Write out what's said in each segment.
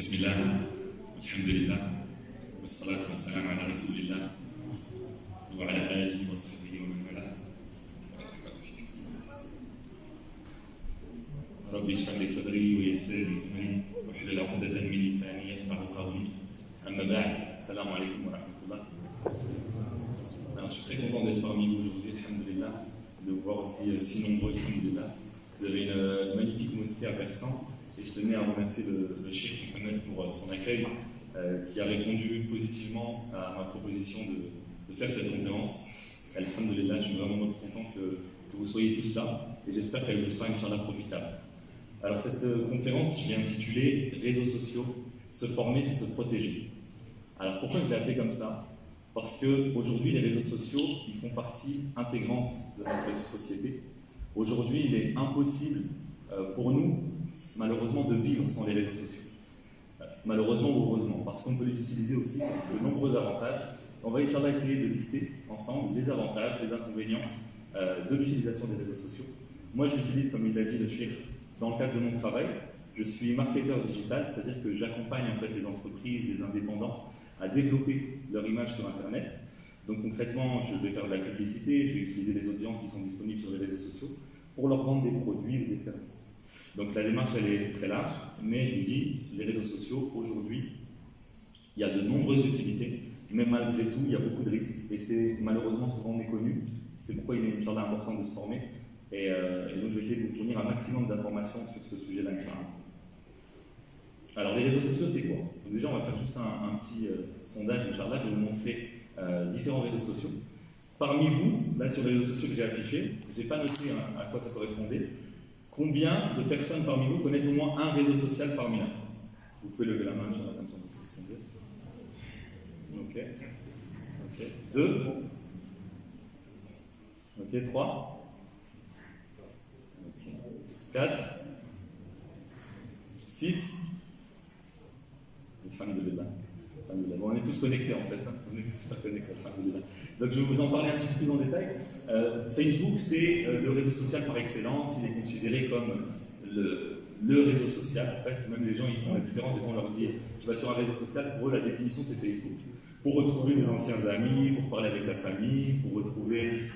بسم الله والحمد لله والصلاة والسلام على رسول الله وعلى آله وصحبه ومن والاه. ربي اشرح لي صدري ويسر لي أمري واحلل عقدة من لساني يفقهوا قولي. أما بعد, السلام عليكم ورحمة الله. Alors, je suis très content d'être parmi vous aujourd'hui, alhamdulillah, de vous voir aussi si nombreux, alhamdulillah. Vous avez une magnifique mosquée à Persan. Et je tenais à remercier le Cheikh Mohamed pour son accueil, qui a répondu positivement à ma proposition de faire cette conférence. Alhamdulillah, je suis vraiment content que vous soyez tous là, et j'espère qu'elle vous sera Inch'Allah profitable. Alors cette conférence, je l'ai intitulée « Réseaux sociaux, se former et se protéger ». Alors pourquoi je l'ai appelée comme ça? Parce qu'aujourd'hui, les réseaux sociaux, ils font partie intégrante de notre société. Aujourd'hui, il est impossible pour nous, malheureusement, de vivre sans les réseaux sociaux. Malheureusement ou heureusement, parce qu'on peut les utiliser aussi pour de nombreux avantages. On va essayer de lister ensemble les avantages, les inconvénients de l'utilisation des réseaux sociaux. Moi, je l'utilise, comme il l'a dit le Cheikh, dans le cadre de mon travail. Je suis marketeur digital, c'est-à-dire que j'accompagne en fait les entreprises, les indépendants à développer leur image sur Internet. Donc concrètement, je vais faire de la publicité, je vais utiliser les audiences qui sont disponibles sur les réseaux sociaux pour leur vendre des produits ou des services. Donc la démarche, elle est très large, mais je vous dis, les réseaux sociaux, aujourd'hui, il y a de nombreuses utilités, mais malgré tout, il y a beaucoup de risques, et c'est malheureusement souvent méconnu. C'est pourquoi il est important de se former, et donc je vais essayer de vous fournir un maximum d'informations sur ce sujet-là. Alors les réseaux sociaux, c'est quoi? Donc déjà, on va faire juste un petit sondage, Inch'Allah, je vais vous montrer différents réseaux sociaux. Parmi vous, là sur les réseaux sociaux que j'ai affichés, je n'ai pas noté à quoi ça correspondait. Combien de personnes parmi vous connaissent au moins un réseau social parmi là? Vous pouvez lever la main, Inch'Allah, comme ça. Ok. Ok. 2. Ok, 3. Ok. 4. 6. Alhamdulillah. Bon, on est tous connectés en fait, hein. On est super connectés, alhamdulillah. Donc je vais vous en parler un petit peu plus en détail. Facebook, c'est le réseau social par excellence. Il est considéré comme le réseau social. En fait, même les gens ils font la différence et on leur dit je vais sur un réseau social. Pour eux, la définition c'est Facebook. Pour retrouver des anciens amis, pour parler avec la famille, pour retrouver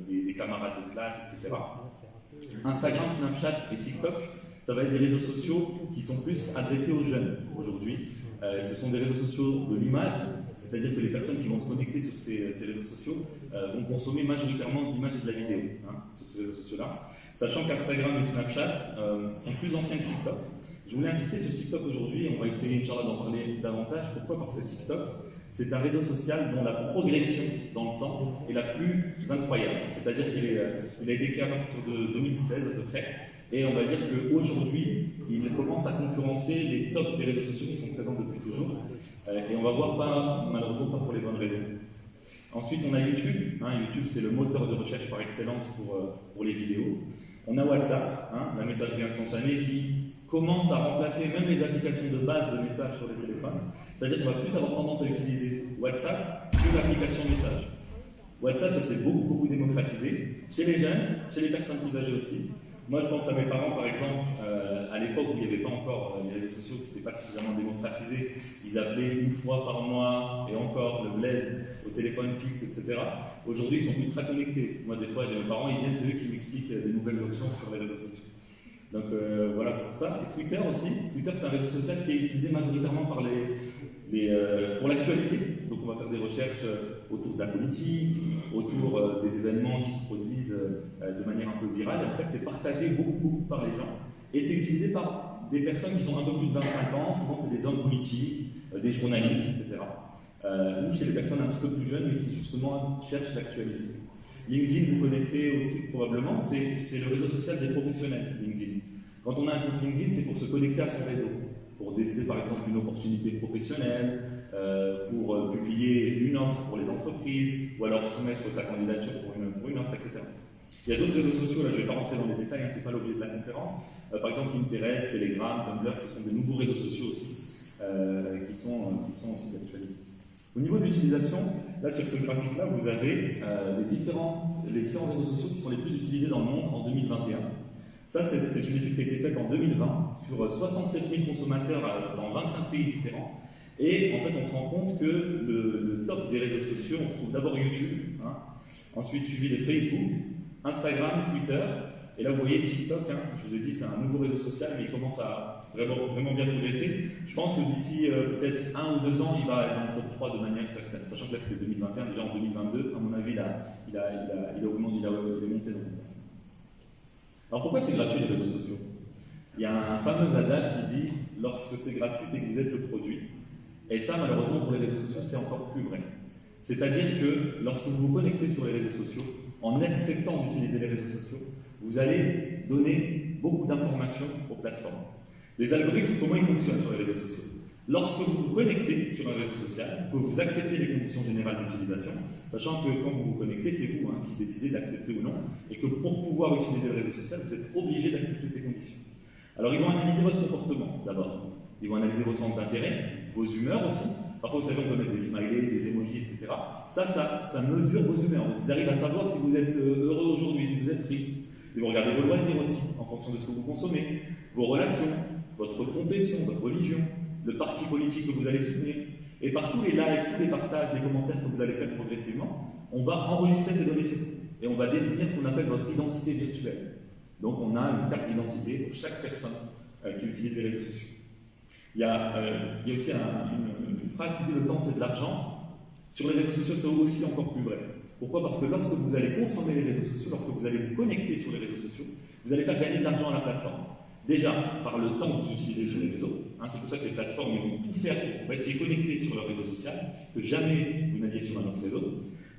des camarades de classe, etc. Instagram, Snapchat et TikTok, ça va être des réseaux sociaux qui sont plus adressés aux jeunes aujourd'hui. Ce sont des réseaux sociaux de l'image, c'est-à-dire que les personnes qui vont se connecter sur ces réseaux sociaux vont consommer majoritairement de l'image et de la vidéo sur ces réseaux sociaux-là. Sachant qu'Instagram et Snapchat sont plus anciens que TikTok. Je voulais insister sur TikTok aujourd'hui et on va essayer, Inch'Allah, d'en parler davantage. Pourquoi? Parce que TikTok, c'est un réseau social dont la progression dans le temps est la plus incroyable. C'est-à-dire qu'il a été créé à partir de 2016 à peu près. Et on va dire qu'aujourd'hui, il commence à concurrencer les tops des réseaux sociaux qui sont présents depuis toujours. Et on va voir malheureusement pas pour les bonnes raisons. Ensuite, on a YouTube. YouTube, c'est le moteur de recherche par excellence pour les vidéos. On a WhatsApp, la messagerie instantanée qui commence à remplacer même les applications de base de messages sur les téléphones. C'est-à-dire qu'on va plus avoir tendance à utiliser WhatsApp que l'application message. WhatsApp, ça s'est beaucoup démocratisé chez les jeunes, chez les personnes plus âgées aussi. Moi, je pense à mes parents, par exemple, à l'époque où il n'y avait pas encore les réseaux sociaux, que ce n'était pas suffisamment démocratisé. Ils appelaient une fois par mois, et encore le bled au téléphone fixe, etc. Aujourd'hui, ils sont ultra connectés. Moi, des fois, j'ai mes parents, ils viennent, c'est eux qui m'expliquent des nouvelles options sur les réseaux sociaux. Donc voilà pour ça. Et Twitter aussi. Twitter, c'est un réseau social qui est utilisé majoritairement pour l'actualité. Donc on va faire des recherches autour de la politique, autour des événements qui se produisent de manière un peu virale. Et en fait, c'est partagé beaucoup par les gens. Et c'est utilisé par des personnes qui sont un peu plus de 25 ans. Souvent, c'est des hommes politiques, des journalistes, etc. Ou chez les personnes un petit peu plus jeunes, mais qui justement cherchent l'actualité. LinkedIn, vous connaissez aussi probablement, c'est le réseau social des professionnels, LinkedIn. Quand on a un compte LinkedIn, c'est pour se connecter à son réseau, pour déceler par exemple une opportunité professionnelle, pour publier une offre pour les entreprises, ou alors soumettre sa candidature pour une offre, etc. Il y a d'autres réseaux sociaux, là je ne vais pas rentrer dans les détails, ce n'est pas l'objet de la conférence. Par exemple Pinterest, Telegram, Tumblr, ce sont des nouveaux réseaux sociaux aussi, qui sont aussi d'actualité. Au niveau de l'utilisation, là sur ce graphique-là, vous avez les différents réseaux sociaux qui sont les plus utilisés dans le monde en 2021. Ça, c'est une étude qui a été faite en 2020 sur 67 000 consommateurs dans 25 pays différents. Et en fait, on se rend compte que le top des réseaux sociaux, on retrouve d'abord YouTube, hein, ensuite suivi de Facebook, Instagram, Twitter, et là vous voyez TikTok, hein, je vous ai dit c'est un nouveau réseau social, mais il commence à vraiment bien progresser. Je pense que d'ici peut-être 1 ou 2 ans, il va être dans le top 3 de manière certaine, sachant que là c'était 2021, déjà en 2022, à mon avis, il a monté dans le place. Alors pourquoi c'est gratuit les réseaux sociaux? Il y a un fameux adage qui dit « lorsque c'est gratuit, c'est que vous êtes le produit ». Et ça, malheureusement, pour les réseaux sociaux, c'est encore plus vrai. C'est-à-dire que lorsque vous vous connectez sur les réseaux sociaux, en acceptant d'utiliser les réseaux sociaux, vous allez donner beaucoup d'informations aux plateformes. Les algorithmes, comment ils fonctionnent sur les réseaux sociaux? Lorsque vous vous connectez sur un réseau social, que vous acceptez les conditions générales d'utilisation, sachant que quand vous vous connectez, c'est vous qui décidez d'accepter ou non, et que pour pouvoir utiliser le réseau social, vous êtes obligé d'accepter ces conditions. Alors ils vont analyser votre comportement d'abord. Ils vont analyser vos centres d'intérêt, vos humeurs aussi. Parfois, vous savez, on peut mettre des smileys, des emojis, etc. Ça mesure vos humeurs. Donc, ils arrivent à savoir si vous êtes heureux aujourd'hui, si vous êtes triste. Ils vont regarder vos loisirs aussi, en fonction de ce que vous consommez, vos relations, votre confession, votre religion, le parti politique que vous allez soutenir. Et par tous les likes, tous les partages, les commentaires que vous allez faire progressivement, on va enregistrer ces données sur vous. Et on va définir ce qu'on appelle votre identité virtuelle. Donc, on a une carte d'identité pour chaque personne qui utilise les réseaux sociaux. Il y a aussi une phrase qui dit « le temps c'est de l'argent ». Sur les réseaux sociaux, c'est aussi encore plus vrai. Pourquoi? Parce que lorsque vous allez consommer les réseaux sociaux, lorsque vous allez vous connecter sur les réseaux sociaux, vous allez faire gagner de l'argent à la plateforme. Déjà, par le temps que vous utilisez sur les réseaux, hein, c'est pour ça que les plateformes vont tout faire pour essayer de connecter sur leur réseau social, que jamais vous n'alliez sur un autre réseau,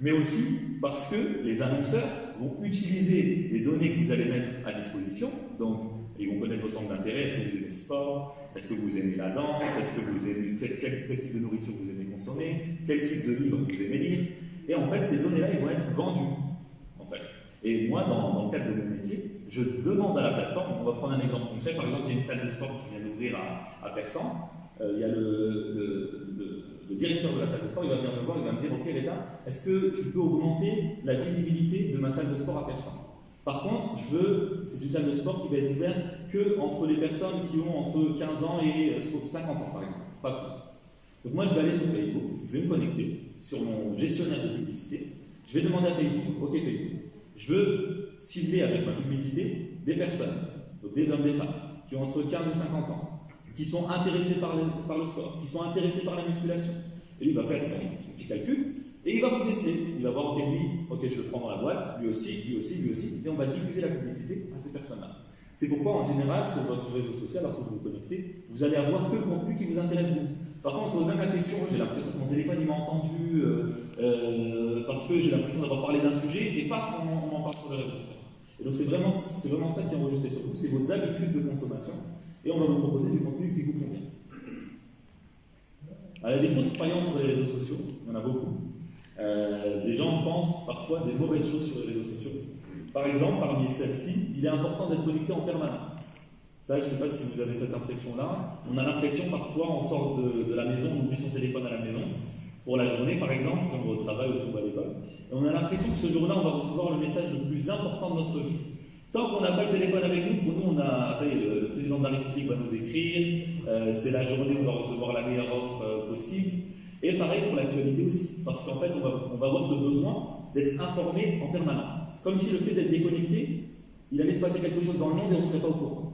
mais aussi parce que les annonceurs vont utiliser les données que vous allez mettre à disposition, donc ils vont connaître vos centres d'intérêt, est-ce que vous aimez le sport, est-ce que vous aimez la danse, est-ce que vous aimez quel type de nourriture vous aimez consommer, quel type de livre vous aimez lire, et en fait ces données-là ils vont être vendues. En fait. Et moi, dans le cadre de mon métier, je demande à la plateforme, on va prendre un exemple concret, par exemple il y a une salle de sport qui vient d'ouvrir à Persan, il y a le directeur de la salle de sport, il va venir me voir, il va me dire « Ok Reda, est-ce que tu peux augmenter la visibilité de ma salle de sport à Persan ?» Par contre, c'est une salle de sport qui va être ouverte que entre les personnes qui ont entre 15 ans et 50 ans, par exemple, pas plus. Donc moi, je vais aller sur Facebook, je vais me connecter sur mon gestionnaire de publicité, je vais demander à Facebook, ok Facebook, je veux cibler avec ma publicité des personnes, donc des hommes, des femmes, qui ont entre 15 et 50 ans, qui sont intéressés par le sport, qui sont intéressés par la musculation. Et lui, il va faire son petit calcul, et il va vous décider. Il va voir, ok, lui, ok, je le prends dans la boîte, lui aussi, lui aussi, lui aussi, et on va diffuser la publicité à ces personnes-là. C'est pourquoi, en général, sur votre réseau social, lorsque vous vous connectez, vous allez avoir que le contenu qui vous intéresse vous. Par contre, on se pose même la question, j'ai l'impression que mon téléphone, il m'a entendu, parce que j'ai l'impression d'avoir parlé d'un sujet, et paf, on m'en parle sur les réseaux sociaux. Et donc, c'est vraiment ça qui est enregistré sur vous, c'est vos habitudes de consommation, et on va vous proposer du contenu qui vous convient. Alors, il y a des fausses croyances sur les réseaux sociaux, il y en a beaucoup. Des gens pensent parfois des mauvaises choses sur les réseaux sociaux. Par exemple, parmi celles-ci, il est important d'être connecté en permanence. Ça, je ne sais pas si vous avez cette impression-là. On a l'impression, parfois, on sort de la maison, on oublie son téléphone à la maison, pour la journée, par exemple, si on va au travail ou si on va à l'école. Et on a l'impression que ce jour-là, on va recevoir le message le plus important de notre vie. Tant qu'on n'a pas le téléphone avec nous, pour nous, ça y est, le président de la République va nous écrire, c'est la journée où on va recevoir la meilleure offre possible. Et pareil pour l'actualité aussi, parce qu'en fait, on va avoir ce besoin d'être informé en permanence. Comme si le fait d'être déconnecté, il allait se passer quelque chose dans le monde et on ne serait pas au courant.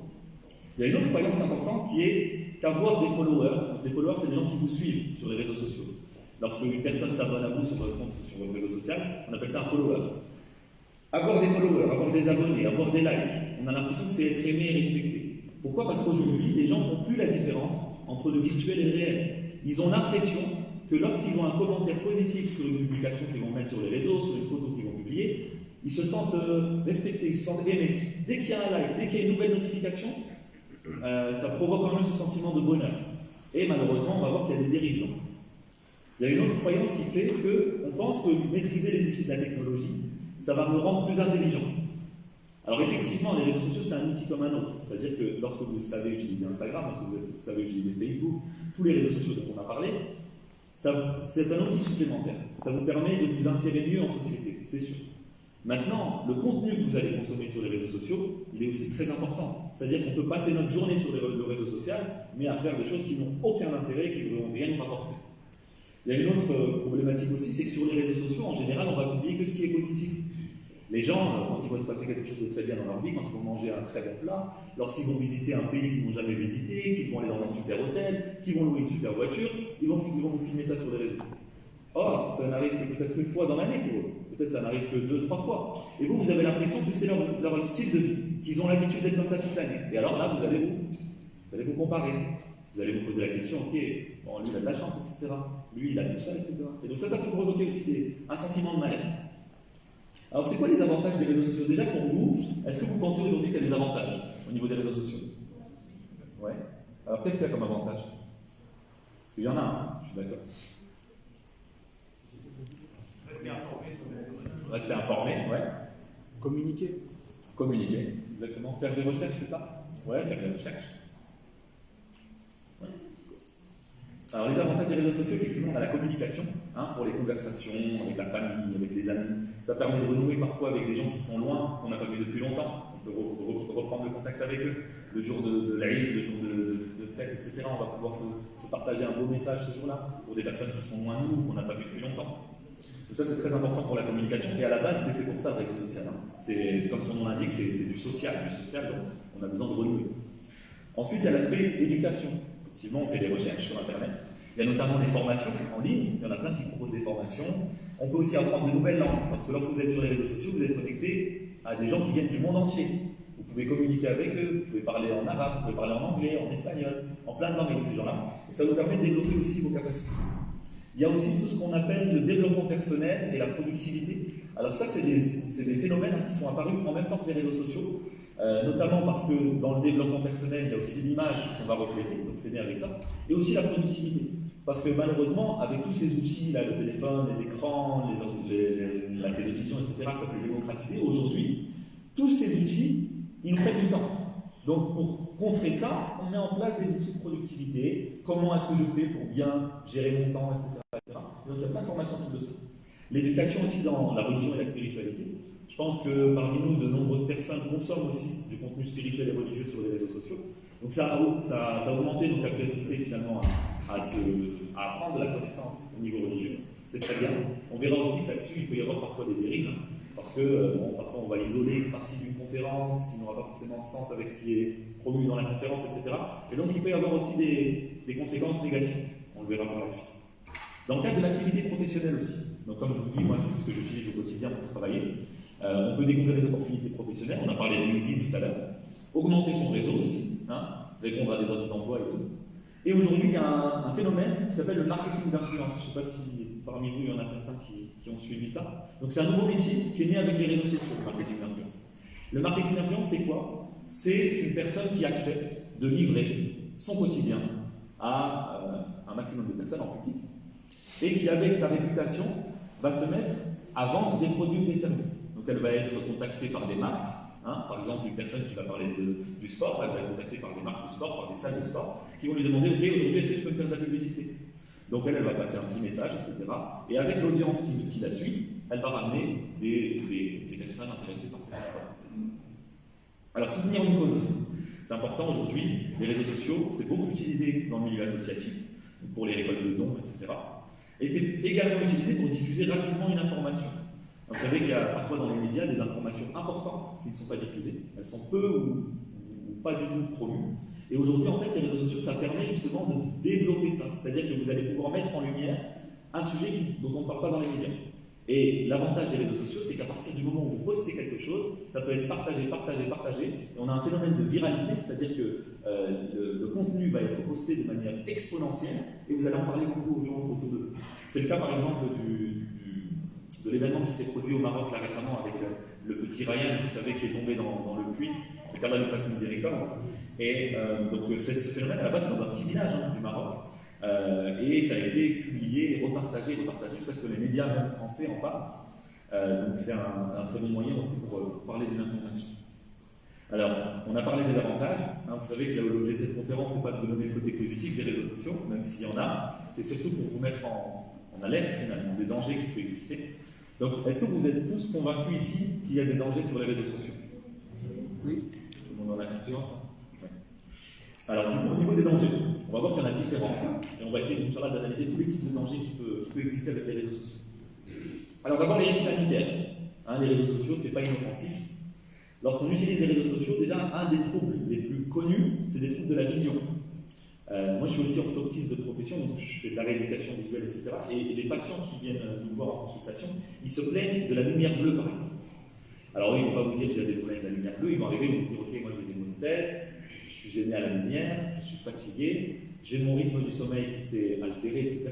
Il y a une autre croyance importante qui est qu'avoir des followers, donc les followers, c'est des gens qui vous suivent sur les réseaux sociaux. Lorsque une personne s'abonne à vous sur votre compte, sur votre réseau social, on appelle ça un follower. Avoir des followers, avoir des abonnés, avoir des likes, on a l'impression que c'est être aimé et respecté. Pourquoi? Parce qu'aujourd'hui, les gens ne font plus la différence entre le virtuel et le réel. Ils ont l'impression que lorsqu'ils ont un commentaire positif sur une publication qu'ils vont mettre sur les réseaux, sur une photo qu'ils vont publier, ils se sentent respectés, ils se sentent aimés. Dès qu'il y a un like, dès qu'il y a une nouvelle notification, ça provoque en eux ce sentiment de bonheur. Et malheureusement, on va voir qu'il y a des dérives dans ça. Il y a une autre croyance qui fait qu'on pense que maîtriser les outils de la technologie, ça va me rendre plus intelligent. Alors effectivement, les réseaux sociaux, c'est un outil comme un autre. C'est-à-dire que lorsque vous savez utiliser Instagram, lorsque vous savez utiliser Facebook, tous les réseaux sociaux dont on a parlé, c'est un outil supplémentaire. Ça vous permet de vous insérer mieux en société, c'est sûr. Maintenant, le contenu que vous allez consommer sur les réseaux sociaux, il est aussi très important. C'est-à-dire qu'on peut passer notre journée sur le réseau social, mais à faire des choses qui n'ont aucun intérêt, qui ne vont rien nous rapporter. Il y a une autre problématique aussi, c'est que sur les réseaux sociaux, en général, on va publier que ce qui est positif. Les gens, quand il va se passer quelque chose de très bien dans leur vie, quand ils vont manger un très bon plat, lorsqu'ils vont visiter un pays qu'ils n'ont jamais visité, qu'ils vont aller dans un super hôtel, qu'ils vont louer une super voiture, ils vont vous filmer ça sur les réseaux. Or, ça n'arrive que peut-être une fois dans l'année pour eux. Peut-être ça n'arrive que 2-3 fois. Et vous avez l'impression que c'est leur style de vie, qu'ils ont l'habitude d'être comme ça toute l'année. Et alors là, vous allez vous comparer. Vous allez vous poser la question, ok, bon, lui il a de la chance, etc. Lui il a tout ça, etc. Et donc ça peut provoquer aussi un sentiment de mal-être. Alors c'est quoi les avantages des réseaux sociaux? Déjà pour vous, est-ce que vous pensez aujourd'hui qu'il y a des avantages au niveau des réseaux sociaux? Ouais. Alors qu'est-ce qu'il y a comme avantage? Parce qu'il y en a un, je suis d'accord. Rester informé, ouais. Communiquer. Communiquer, exactement. Faire des recherches, c'est ça? Ouais, faire des recherches. Ouais. Alors les avantages des réseaux sociaux, effectivement, on a la communication, pour les conversations, avec la famille, avec les amis. Ça permet de renouer parfois avec des gens qui sont loin, qu'on n'a pas vu depuis longtemps. On peut reprendre le contact avec eux. Le jour de l'Aïd, le jour de fête, etc. On va pouvoir se partager un beau message ce jour-là pour des personnes qui sont loin de nous, qu'on n'a pas vu depuis longtemps. Donc ça, c'est très important pour la communication. Et à la base, c'est fait pour ça, le réseau social. C'est, comme son nom l'indique, c'est du social. Donc on a besoin de renouer. Ensuite, il y a l'aspect éducation. Effectivement, on fait des recherches sur Internet. Il y a notamment des formations en ligne. Il y en a plein qui proposent des formations. On peut aussi apprendre de nouvelles langues. Parce que lorsque vous êtes sur les réseaux sociaux, vous êtes connecté à des gens qui viennent du monde entier. Vous pouvez communiquer avec eux, vous pouvez parler en arabe, vous pouvez parler en anglais, en espagnol, en plein de langues avec ces gens-là. Et ça vous permet de développer aussi vos capacités. Il y a aussi tout ce qu'on appelle le développement personnel et la productivité. Alors ça, c'est des phénomènes qui sont apparus en même temps que les réseaux sociaux, notamment parce que dans le développement personnel, il y a aussi l'image qu'on va refléter, donc c'est bien avec ça, et aussi la productivité. Parce que malheureusement, avec tous ces outils, là, le téléphone, les écrans, la télévision, etc., ça s'est démocratisé. Aujourd'hui, tous ces outils, ils nous prennent du temps. Donc, pour contrer ça, on met en place des outils de productivité. Comment est-ce que je fais pour bien gérer mon temps, etc. Et donc, il y a plein de formations autour de ça. L'éducation aussi dans la religion et la spiritualité. Je pense que parmi nous, de nombreuses personnes consomment aussi du contenu spirituel et religieux sur les réseaux sociaux. Donc, ça a augmenté nos capacités finalement à apprendre de la connaissance au niveau religieux. C'est très bien. On verra aussi que là-dessus, il peut y avoir parfois des dérives. Parce que parfois on va isoler une partie d'une conférence qui n'aura pas forcément de sens avec ce qui est promu dans la conférence, etc. Et donc il peut y avoir aussi des conséquences négatives. On le verra par la suite. Dans le cadre de l'activité professionnelle aussi, donc comme je vous dis, moi c'est ce que j'utilise au quotidien pour travailler, on peut découvrir des opportunités professionnelles, on a parlé de LinkedIn tout à l'heure, augmenter son réseau aussi, répondre à des offres d'emploi et tout. Et aujourd'hui il y a un phénomène qui s'appelle le marketing d'influence. Je ne sais pas si parmi vous il y en a certains qui ont suivi ça. Donc c'est un nouveau métier qui est né avec les réseaux sociaux, le marketing d'influence. Le marketing d'influence c'est quoi? C'est une personne qui accepte de livrer son quotidien à un maximum de personnes en public, et qui, avec sa réputation, va se mettre à vendre des produits ou des services. Donc elle va être contactée par des marques, par exemple une personne qui va parler du sport, elle va être contactée par des marques de sport, par des salles de sport, qui vont lui demander, ok, aujourd'hui est-ce que tu peux me faire de la publicité? Donc elle va passer un petit message, etc. Et avec l'audience qui la suit, elle va ramener des personnes intéressées par ces supports. Alors soutenir une cause aussi. C'est important aujourd'hui, les réseaux sociaux, c'est beaucoup utilisé dans le milieu associatif, pour les récoltes de dons, etc. Et c'est également utilisé pour diffuser rapidement une information. Donc, vous savez qu'il y a parfois dans les médias des informations importantes qui ne sont pas diffusées. Elles sont peu ou pas du tout promues. Et aujourd'hui, en fait, les réseaux sociaux, ça permet justement de développer ça. C'est-à-dire que vous allez pouvoir mettre en lumière un sujet dont on ne parle pas dans les médias. Et l'avantage des réseaux sociaux, c'est qu'à partir du moment où vous postez quelque chose, ça peut être partagé, et on a un phénomène de viralité, c'est-à-dire que le contenu va être posté de manière exponentielle, et vous allez en parler beaucoup aux gens autour de vous. C'est le cas par exemple de l'événement qui s'est produit au Maroc là récemment avec le petit Ryan, vous savez, qui est tombé dans le puits, que qu'Allah nous fasse miséricorde. Et donc ce phénomène à la base c'est dans un petit village du Maroc. Et ça a été publié et repartagé jusqu'à ce que les médias même français en parlent. Donc c'est un très bon moyen aussi pour parler d'une information. Alors, on a parlé des avantages. Vous savez que l'objet de cette conférence, c'est pas de vous donner le côté positif des réseaux sociaux, même s'il y en a. C'est surtout pour vous mettre en alerte finalement des dangers qui peuvent exister. Donc, est-ce que vous êtes tous convaincus ici qu'il y a des dangers sur les réseaux sociaux? Oui. Tout le monde en a conscience, hein? Ouais. Alors, du coup, au niveau des dangers, on va voir qu'il y en a différents. Et on va essayer d'analyser tous les types de dangers qui peuvent exister avec les réseaux sociaux. Alors, d'abord, les risques sanitaires. Hein, les réseaux sociaux, c'est pas inoffensif. Lorsqu'on utilise les réseaux sociaux, déjà, un des troubles les plus connus, c'est des troubles de la vision. Moi, je suis aussi orthoptiste de profession, donc je fais de la rééducation visuelle, etc. Et les patients qui viennent nous voir en consultation, ils se plaignent de la lumière bleue, par exemple. Alors, oui, ils ne vont pas vous dire qu'il y a des problèmes de la lumière bleue, ils vont arriver et vous dire, ok, moi j'ai des maux de tête, je suis gêné à la lumière, je suis fatigué, j'ai mon rythme du sommeil qui s'est altéré, etc.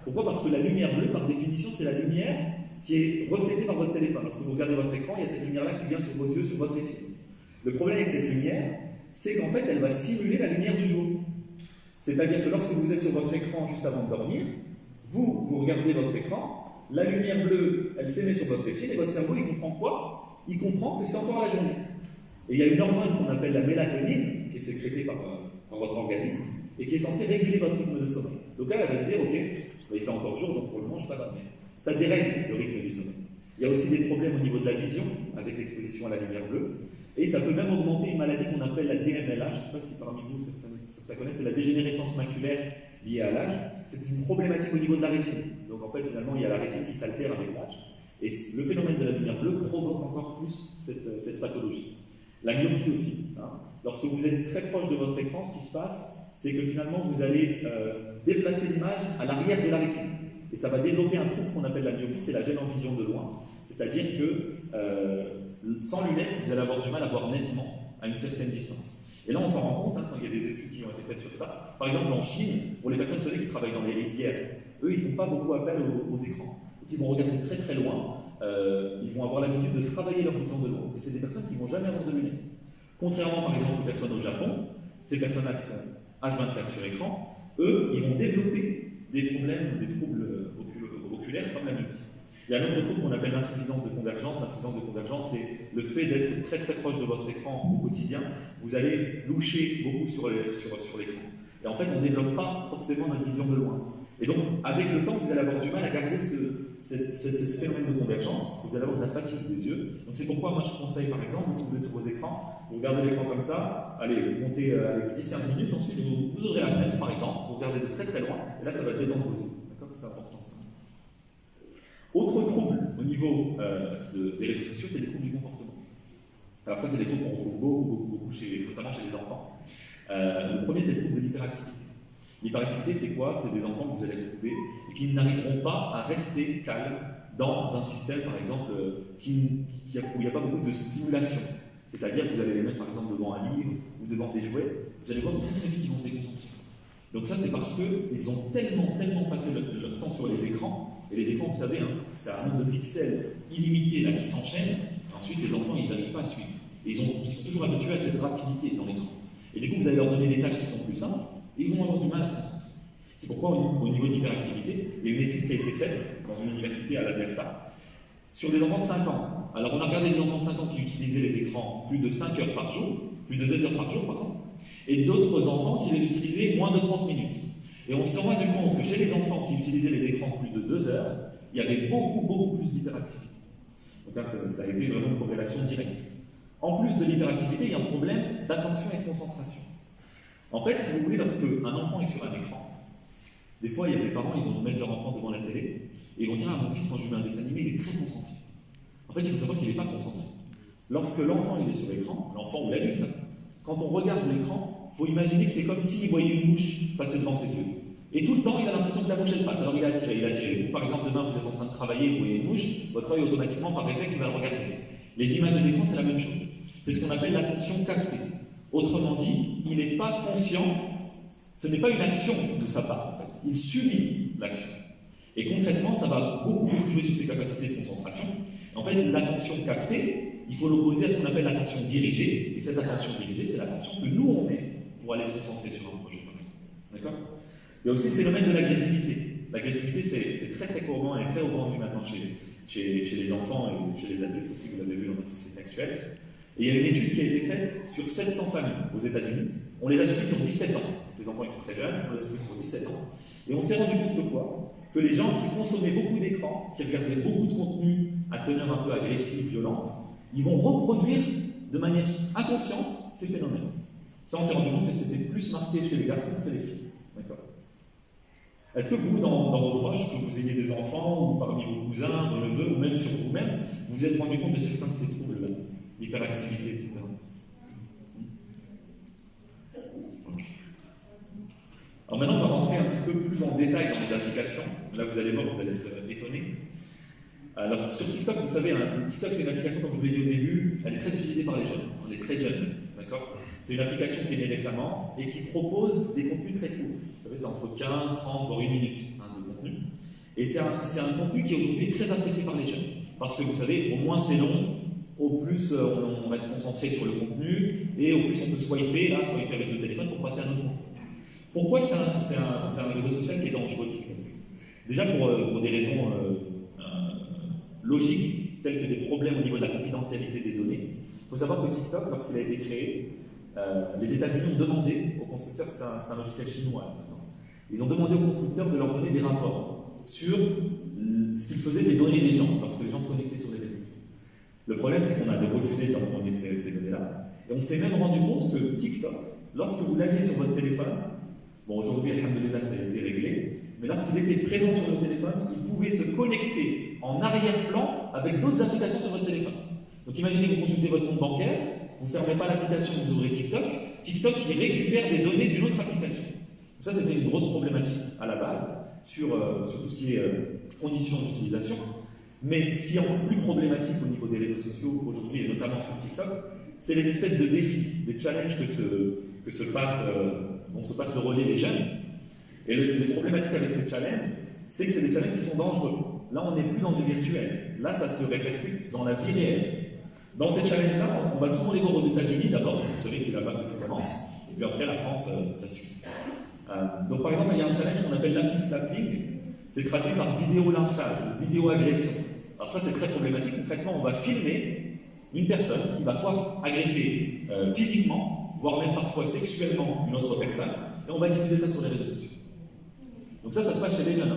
Pourquoi? Parce que la lumière bleue, par définition, c'est la lumière qui est reflétée par votre téléphone. Lorsque vous regardez votre écran, il y a cette lumière-là qui vient sur vos yeux, sur votre rétine. Le problème avec cette lumière, c'est qu'en fait, elle va simuler la lumière du jour. C'est-à-dire que lorsque vous êtes sur votre écran juste avant de dormir, vous regardez votre écran, la lumière bleue, elle s'émet sur votre rétine, et votre cerveau, il comprend quoi? Il comprend que c'est encore la journée. Et il y a une hormone qu'on appelle la mélatonine, qui est sécrétée par votre organisme, et qui est censée réguler votre rythme de sommeil. Donc là, elle va se dire, ok, il fait encore jour, donc pour le moment, je ne vais pas dormir. Ça dérègle le rythme du sommeil. Il y a aussi des problèmes au niveau de la vision, avec l'exposition à la lumière bleue, et ça peut même augmenter une maladie qu'on appelle la DMLA. Je ne sais pas si parmi vous certains connaissent, c'est la dégénérescence maculaire liée à l'âge. C'est une problématique au niveau de la rétine. Donc en fait, finalement, il y a la rétine qui s'altère avec l'âge. Et le phénomène de la lumière bleue provoque encore plus cette pathologie. La myopie aussi. Hein. Lorsque vous êtes très proche de votre écran, ce qui se passe, c'est que finalement, vous allez déplacer l'image à l'arrière de la rétine. Et ça va développer un trouble qu'on appelle la myopie, c'est la gêne en vision de loin. C'est-à-dire que sans lunettes, vous allez avoir du mal à voir nettement à une certaine distance. Et là, on s'en rend compte, hein, quand il y a des études qui ont été faites sur ça. Par exemple, en Chine, pour les personnes qui travaillent dans les rizières, eux, ils ne font pas beaucoup appel aux écrans. Donc, ils vont regarder très très loin, ils vont avoir l'habitude de travailler leur vision de loin. Et c'est des personnes qui ne vont jamais avoir de lunettes. Contrairement, par exemple, aux personnes au Japon, ces personnes-là qui sont H24 sur écran, eux, ils vont développer des problèmes, des troubles oculaires comme la myopie. Il y a un autre trouble qu'on appelle l'insuffisance de convergence. L'insuffisance de convergence, c'est le fait d'être très très proche de votre écran au quotidien. Vous allez loucher beaucoup sur l'écran. Et en fait, on ne développe pas forcément notre vision de loin. Et donc, avec le temps, vous allez avoir du mal à garder ce phénomène de convergence. Vous allez avoir de la fatigue des yeux. Donc c'est pourquoi moi je conseille, par exemple, si vous êtes sur vos écrans, vous regardez l'écran comme ça, allez, vous comptez 10-15 minutes, ensuite vous ouvrez la fenêtre, par exemple, vous regardez de très très loin, et là ça va détendre vos yeux. D'accord? C'est important ça. Autre trouble au niveau des réseaux sociaux, c'est les troubles du comportement. Alors ça, c'est des troubles qu'on retrouve beaucoup, notamment chez les enfants. Le premier, c'est le trouble de l'hyperactivité. L'hyperactivité, c'est quoi? C'est des enfants que vous allez trouver et qui n'arriveront pas à rester calmes dans un système, par exemple, où il n'y a pas beaucoup de stimulation. C'est-à-dire que vous allez les mettre, par exemple, devant un livre ou devant des jouets, vous allez voir très vite qu'ils vont se déconcentrer. Donc ça, c'est parce qu'ils ont tellement passé leur temps sur les écrans. Et les écrans, vous savez, hein, c'est un nombre de pixels illimité là, qui s'enchaînent. Ensuite, les enfants, ils n'arrivent pas à suivre. Et ils sont toujours habitués à cette rapidité dans l'écran. Et du coup, vous allez leur donner des tâches qui sont plus simples, et ils vont avoir du mal à se concentrer. C'est pourquoi, au niveau de l'hyperactivité, il y a une étude qui a été faite dans une université à l'Alberta sur des enfants de 5 ans. Alors, on a regardé des enfants de 5 ans qui utilisaient les écrans plus de 5 heures par jour, plus de 2 heures par jour, pardon, et d'autres enfants qui les utilisaient moins de 30 minutes. Et on s'est rendu compte que chez les enfants qui utilisaient les écrans plus de 2 heures, il y avait beaucoup plus d'hyperactivité. Donc là, ça a été vraiment une corrélation directe. En plus de l'hyperactivité, il y a un problème d'attention et de concentration. En fait, si vous voulez, lorsque un enfant est sur un écran, des fois, il y a des parents, ils vont mettre leur enfant devant la télé, et ils vont dire, ah, mon fils, quand je lui mets un dessin animé, il est très concentré. En fait, il faut savoir qu'il n'est pas concentré. Lorsque l'enfant il est sur l'écran, l'enfant ou l'adulte, quand on regarde l'écran, il faut imaginer que c'est comme s'il voyait une mouche passer devant ses yeux. Et tout le temps, il a l'impression que la mouche, elle passe. Alors il a attiré. Vous, par exemple, demain, vous êtes en train de travailler, vous voyez une mouche, votre œil, automatiquement, par réflexe, il va le regarder. Les images des écrans, c'est la même chose. C'est ce qu'on appelle l'attention captée. Autrement dit, il n'est pas conscient, ce n'est pas une action de sa part, en fait. Il subit l'action. Et concrètement, ça va beaucoup jouer sur ses capacités de concentration. En fait, l'attention captée, il faut l'opposer à ce qu'on appelle l'attention dirigée. Et cette attention dirigée, c'est l'attention que nous, on met pour aller se concentrer sur un projet. D'accord? Il y a aussi le phénomène de l'agressivité. L'agressivité, c'est très courant et très répandu maintenant chez les enfants et chez les adultes aussi, vous l'avez vu dans notre société actuelle. Et il y a une étude qui a été faite sur 700 familles aux États-Unis. On les a suivis sur 17 ans. Les enfants étaient très jeunes, on les a suivis sur 17 ans. Et on s'est rendu compte de quoi? que les gens qui consommaient beaucoup d'écran, qui regardaient beaucoup de contenu à teneur un peu agressive, violente, ils vont reproduire de manière inconsciente ces phénomènes. Ça, on s'est rendu compte que c'était plus marqué chez les garçons que les filles. D'accord. Est-ce que vous, dans vos proches, que vous ayez des enfants, ou parmi vos cousins, vos neveux, ou même sur vous-même, vous vous êtes rendu compte de certains de ces troubles-là, l'hyperactivité, etc. Alors maintenant, on va rentrer un petit peu plus en détail dans les applications. Là, vous allez voir, vous allez être étonnés. Alors, sur TikTok, vous savez, TikTok, c'est une application, comme je vous l'ai dit au début, elle est très utilisée par les jeunes. On est très jeunes, d'accord? C'est une application qui est née récemment et qui propose des contenus très courts. Vous savez, c'est entre 15, 30, voire 1 minute de contenu. Et c'est un contenu qui est aujourd'hui très apprécié par les jeunes. Parce que vous savez, au moins c'est long, au plus on reste concentré sur le contenu, et au plus on peut swiper avec le téléphone pour passer à un autre contenu. Pourquoi c'est un réseau social qui est dangereux, TikTok? Déjà pour des raisons logiques, telles que des problèmes au niveau de la confidentialité des données. Il faut savoir que TikTok, lorsqu'il a été créé, les États-Unis ont demandé aux constructeurs, c'est un logiciel chinois, ils ont demandé aux constructeurs de leur donner des rapports sur ce qu'ils faisaient des données des gens, lorsque les gens se connectaient sur les réseaux. Le problème, c'est qu'on avait refusé de leur fournir ces données-là. Et on s'est même rendu compte que TikTok, lorsque vous l'aviez sur votre téléphone, bon, aujourd'hui, alhamdoulilah, ça a été réglé, mais lorsqu'il était présent sur le téléphone, il pouvait se connecter en arrière-plan avec d'autres applications sur votre téléphone. Donc imaginez que vous consultez votre compte bancaire, vous ne fermez pas l'application, vous ouvrez TikTok, TikTok il récupère des données d'une autre application. Ça, c'était une grosse problématique à la base sur tout ce qui est conditions d'utilisation. Mais ce qui est encore plus problématique au niveau des réseaux sociaux aujourd'hui, et notamment sur TikTok, c'est les espèces de défis, les challenges dont se passe le relais des jeunes. Et les problématiques avec ces challenges, c'est que c'est des challenges qui sont dangereux. Là, on n'est plus dans du virtuel. Là, ça se répercute dans la vie réelle. Dans ces challenges-là, on va souvent les voir aux États-Unis d'abord, parce que vous savez que c'est là-bas que tout commence, et puis après la France, ça suit. Donc par exemple, il y a un challenge qu'on appelle lapis slapping, c'est traduit par vidéo lynchage, vidéo agression. Alors ça, c'est très problématique. Concrètement, on va filmer une personne qui va soit agresser physiquement, voire même parfois sexuellement une autre personne, et on va diffuser ça sur les réseaux sociaux. Donc ça se passe chez les jeunes.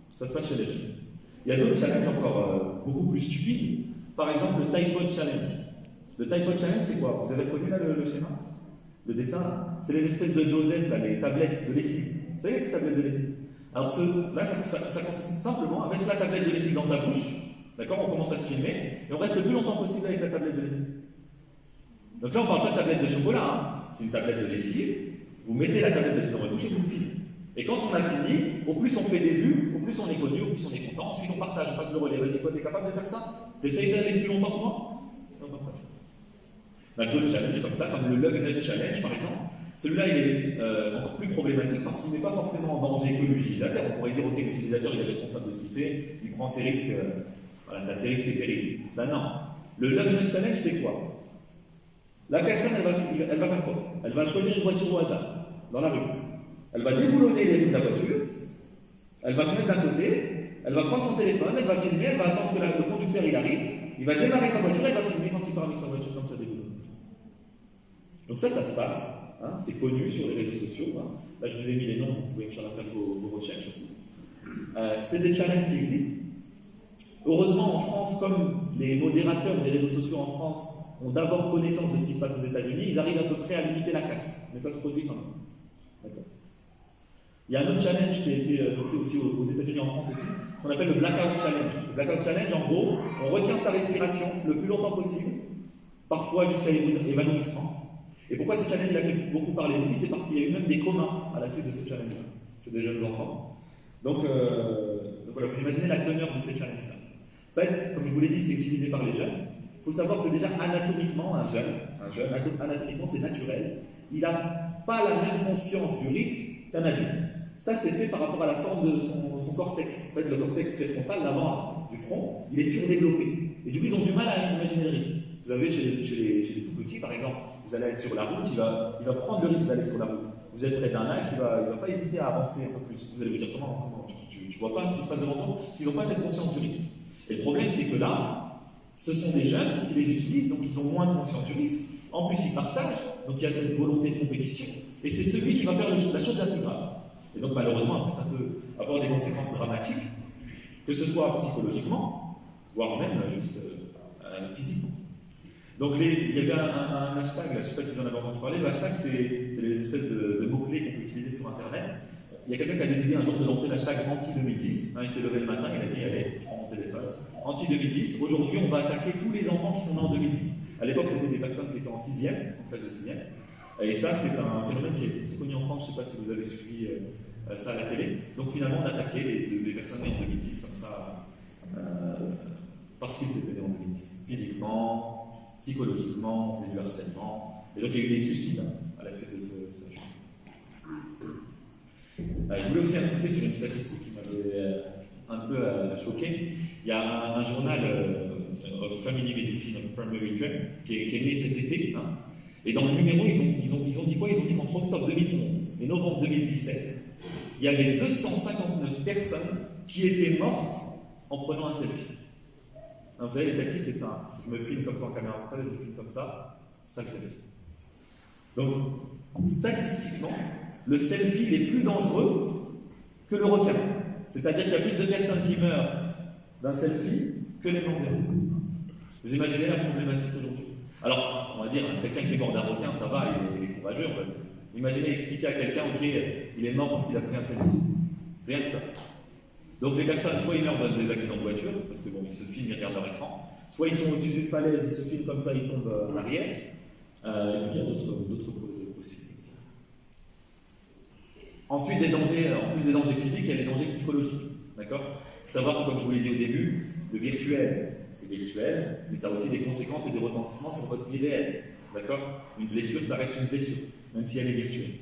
Ça se passe chez les jeunes. Il y a d'autres challenges encore beaucoup plus stupides. Par exemple, le Tide Pod Challenge. Le Tide Pod Challenge, c'est quoi? Vous avez reconnu là le schéma? Le dessin? C'est les espèces de dosettes, là, les tablettes de lessive. Vous savez les petites tablettes de lessive? Alors là, ça consiste simplement à mettre la tablette de lessive dans sa bouche. D'accord? On commence à se filmer, et on reste le plus longtemps possible avec la tablette de lessive. Donc là, on ne parle pas de tablette de chocolat, hein. C'est une tablette de lessive. Vous mettez la tablette de lessive dans votre bouche et vous filmez. Et quand on a fini, au plus on fait des vues, au plus on est connu, au plus on est content. Ensuite, on partage, on passe le relais. Vas-y, toi, t'es capable de faire ça? T'essayes d'aller plus longtemps que moi? On partage. On a d'autres challenges comme ça, comme le Lug Nut Challenge, par exemple. Celui-là, il est encore plus problématique parce qu'il n'est pas forcément en danger que l'utilisateur. On pourrait dire, ok, l'utilisateur, il est responsable de ce qu'il fait, il prend ses risques, voilà, c'est assez risqué et pénible. Là, non. Le Lug Nut Challenge, c'est quoi? La personne, elle va faire quoi? Elle va choisir une voiture au hasard, dans la rue. Elle va déboulonner les roues de la voiture, elle va se mettre d'un côté, elle va prendre son téléphone, elle va filmer, elle va attendre que le conducteur il arrive, il va démarrer sa voiture, elle va filmer quand il part avec sa voiture comme ça déboulonne. Donc ça se passe, hein, c'est connu sur les réseaux sociaux. Hein. Là, je vous ai mis les noms, vous pouvez faire vos recherches aussi. C'est des challenges qui existent. Heureusement, en France, comme les modérateurs des réseaux sociaux en France ont d'abord connaissance de ce qui se passe aux États-Unis, ils arrivent à peu près à limiter la casse. Mais ça se produit quand même. D'accord. Il y a un autre challenge qui a été noté aussi aux États-Unis et en France aussi, ce qu'on appelle le Blackout Challenge. Le Blackout Challenge, en gros, on retient sa respiration le plus longtemps possible, parfois jusqu'à l'évanouissement. Et pourquoi ce challenge a fait beaucoup parler de lui? C'est parce qu'il y a eu même des comas à la suite de ce challenge chez des jeunes enfants. Donc voilà, vous imaginez la teneur de ces challenges-là. En fait, comme je vous l'ai dit, c'est utilisé par les jeunes. Il faut savoir que déjà anatomiquement, un jeune, anatomiquement c'est naturel, il n'a pas la même conscience du risque qu'un adulte. Ça, c'est fait par rapport à la forme de son cortex. En fait, le cortex préfrontal, l'avant du front, il est surdéveloppé. Et du coup, ils ont du mal à imaginer le risque. Vous avez chez les tout petits, par exemple, vous allez être sur la route, il va prendre le risque d'aller sur la route. Vous êtes près d'un lac, il ne va pas hésiter à avancer un peu plus. Vous allez vous dire comment tu vois pas ce qui se passe devant toi, s'ils n'ont pas cette conscience du risque. Et le problème, c'est que là, ce sont des jeunes qui les utilisent, donc ils ont moins de conscience du risque. En plus, ils partagent, donc il y a cette volonté de compétition. Et c'est celui qui va faire la chose la plus grave. Et donc malheureusement, après, ça peut avoir des conséquences dramatiques, que ce soit psychologiquement, voire même juste physiquement. Donc il y avait un hashtag, là, je ne sais pas si vous en avez entendu parler, le hashtag c'est les espèces de mots-clés qu'on peut utiliser sur Internet. Il y a quelqu'un qui a décidé un jour de lancer l'hashtag anti-2010. Il s'est levé le matin, il a dit allez, je prends mon téléphone. Anti-2010, aujourd'hui on va attaquer tous les enfants qui sont nés en 2010. À l'époque c'était des personnes qui étaient en 6e, en classe de 6e. Et ça c'est un phénomène qui a été très connu en France, je ne sais pas si vous avez suivi ça à la télé. Donc finalement on attaquait les personnes nées en 2010 comme ça, parce qu'ils étaient nés en 2010. Physiquement, psychologiquement, on faisait du harcèlement. Et donc il y a eu des suicides à la suite de ce je voulais aussi insister sur une statistique qui m'avait un peu choqué. Il y a un journal, Family Medicine of Primary Care, qui est né cet été. Et dans le numéro, ils ont dit quoi? Ils ont dit qu'entre octobre 2011 et novembre 2017, il y avait 259 personnes qui étaient mortes en prenant un selfie. Vous savez, les selfies, c'est ça. Je me filme comme ça en caméra frontale, je me filme comme ça le selfie. Donc, statistiquement, le selfie il est plus dangereux que le requin. C'est-à-dire qu'il y a plus de personnes qui meurent d'un selfie que les morts des requins. Vous imaginez la problématique aujourd'hui? Alors, on va dire, quelqu'un qui est mort d'un requin, ça va, il est courageux, on va dire. Imaginez expliquer à quelqu'un, ok, il est mort parce qu'il a pris un selfie. Rien que ça. Donc les personnes, soit ils meurent dans des accidents de voiture, parce que bon, ils se filment, ils regardent leur écran, soit ils sont au-dessus d'une falaise, ils se filment comme ça, ils tombent en arrière. Et puis il y a d'autres causes possibles. Ensuite, en plus des dangers physiques, il y a les dangers psychologiques. D'accord? Il faut savoir que, comme je vous l'ai dit au début, le virtuel, c'est virtuel, mais ça a aussi des conséquences et des retentissements sur votre vie réelle. D'accord? Une blessure, ça reste une blessure, même si elle est virtuelle.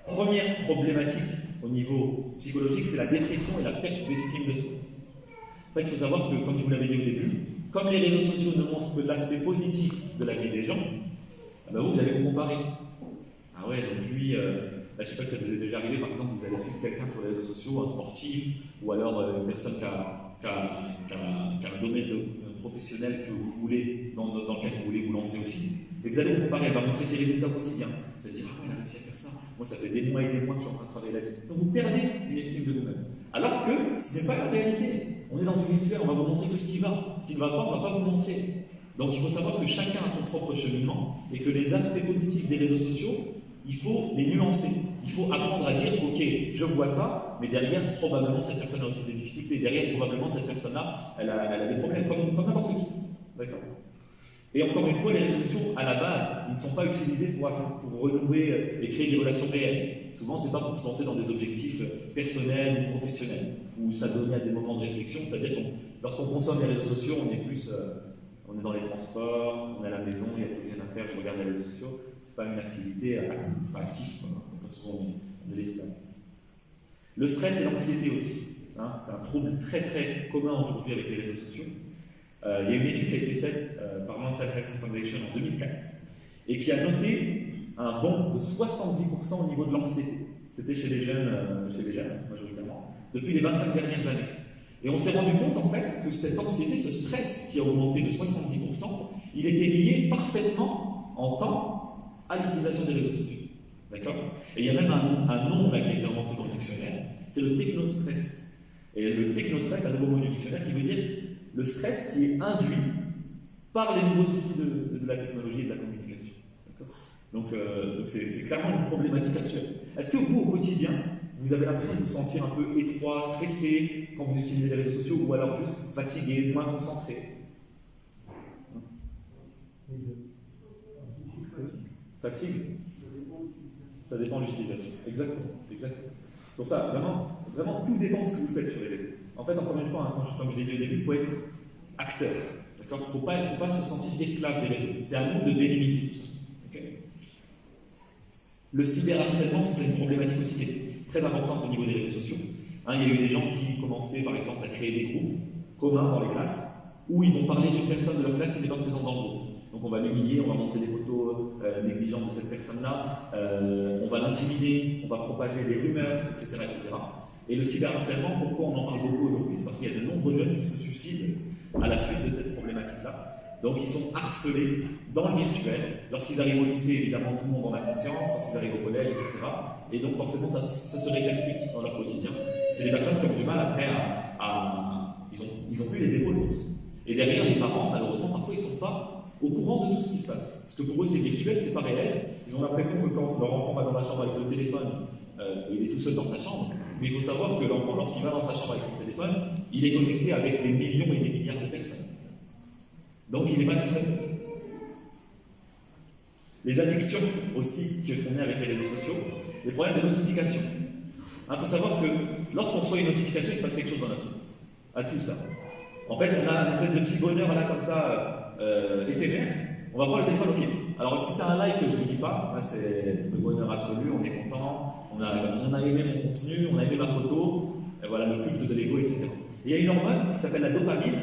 Première problématique au niveau psychologique, c'est la dépression et la perte d'estime de soi. En fait, il faut savoir que, comme je vous l'avais dit au début, comme les réseaux sociaux ne montrent que l'aspect positif de la vie des gens, vous allez vous comparer. Ah ouais, donc lui, je ne sais pas si ça vous est déjà arrivé, par exemple, vous allez suivre quelqu'un sur les réseaux sociaux, un sportif, ou alors une personne qui a un domaine professionnel que vous voulez, dans lequel vous voulez vous lancer aussi. Et vous allez vous comparer, elle va montrer ses résultats quotidiens. Vous allez dire, ah ouais, elle a réussi à faire ça. Moi, ça fait des mois et des mois que je suis en train de travailler là-dessus. Donc vous perdez une estime de vous-même. Alors que ce n'est pas la réalité. On est dans du virtuel, on va vous montrer que ce qui va. Ce qui ne va pas, on ne va pas vous montrer. Donc il faut savoir que chacun a son propre cheminement et que les aspects positifs des réseaux sociaux, il faut les nuancer. Il faut apprendre à dire, ok, je vois ça, mais derrière, probablement, cette personne a aussi des difficultés. Derrière, probablement, cette personne-là, elle a des problèmes, comme n'importe qui. D'accord? Et encore une fois, les réseaux sociaux, à la base, ils ne sont pas utilisés pour renouer et créer des relations réelles. Souvent, ce n'est pas pour se lancer dans des objectifs personnels ou professionnels, où ça donne à des moments de réflexion. C'est-à-dire que lorsqu'on consomme les réseaux sociaux, on est plus... on est dans les transports, on est à la maison, il n'y a plus rien à faire, je regarde les réseaux sociaux. C'est pas une activité, c'est pas actif, comme souvent on est l'esclave. Le stress et l'anxiété aussi. C'est un trouble très très commun aujourd'hui avec les réseaux sociaux. Il y a une étude qui a été faite par Mental Health Foundation en 2004 et qui a noté un bond de 70% au niveau de l'anxiété. C'était chez les jeunes majoritairement, depuis les 25 dernières années. Et on s'est rendu compte en fait que cette anxiété, ce stress qui a augmenté de 70%, il était lié parfaitement en temps à l'utilisation des réseaux sociaux. D'accord? Et il y a même un nom là, qui a été inventé dans le dictionnaire, c'est le technostress. Et le technostress, c'est un nouveau mot du dictionnaire qui veut dire le stress qui est induit par les nouveaux outils de la technologie et de la communication. Donc c'est clairement une problématique actuelle. Est-ce que vous, au quotidien, vous avez l'impression de vous sentir un peu étroit, stressé quand vous utilisez les réseaux sociaux, ou alors juste fatigué, moins concentré? Fatigue? Ça dépend de l'utilisation. Exactement. C'est pour ça, vraiment, tout dépend de ce que vous faites sur les réseaux. En fait, encore une fois, comme je l'ai dit au début, il faut être acteur. Il ne faut pas se sentir esclave des réseaux. C'est à nous de délimiter tout ça. Okay. Le cyberharcèlement, c'est une problématique aussi qui est très importante au niveau des réseaux sociaux. Il y a eu des gens qui commençaient, par exemple, à créer des groupes communs dans les classes, où ils vont parler d'une personne de leur classe qui n'est pas présente dans le groupe. Donc on va l'humilier, on va montrer des photos négligentes de cette personne-là, on va l'intimider, on va propager des rumeurs, etc., etc. Et le cyberharcèlement, pourquoi on en parle beaucoup aujourd'hui? C'est parce qu'il y a de nombreux jeunes qui se suicident à la suite de cette problématique-là. Donc ils sont harcelés dans le virtuel. Lorsqu'ils arrivent au lycée, évidemment, tout le monde en a conscience. Lorsqu'ils arrivent au collège, etc. et donc forcément ça se répercute dans leur quotidien. C'est des personnes qui ont du mal après ils ont plus les épaules pour ça. Et derrière, les parents, malheureusement, parfois ils ne sont pas au courant de tout ce qui se passe. Parce que pour eux, c'est virtuel, c'est pas réel. Ils ont l'impression que quand leur enfant va dans la chambre avec le téléphone, il est tout seul dans sa chambre. Mais il faut savoir que l'enfant, lorsqu'il va dans sa chambre avec son téléphone, il est connecté avec des millions et des milliards de personnes. Donc il n'est pas tout seul. Les addictions aussi qui sont nées avec les réseaux sociaux, les problèmes de notification. Il faut savoir que lorsqu'on reçoit une notification, il se passe quelque chose dans notre vie. À tout ça. En fait, on a une espèce de petit bonheur là, comme ça, éphémère. On va prendre le téléphone, ok. Alors, si c'est un like, je ne vous dis pas, là, c'est le bonheur absolu, on est content, on a aimé mon contenu, on a aimé ma photo, et voilà, le culte de l'ego, etc. Et il y a une hormone qui s'appelle la dopamine,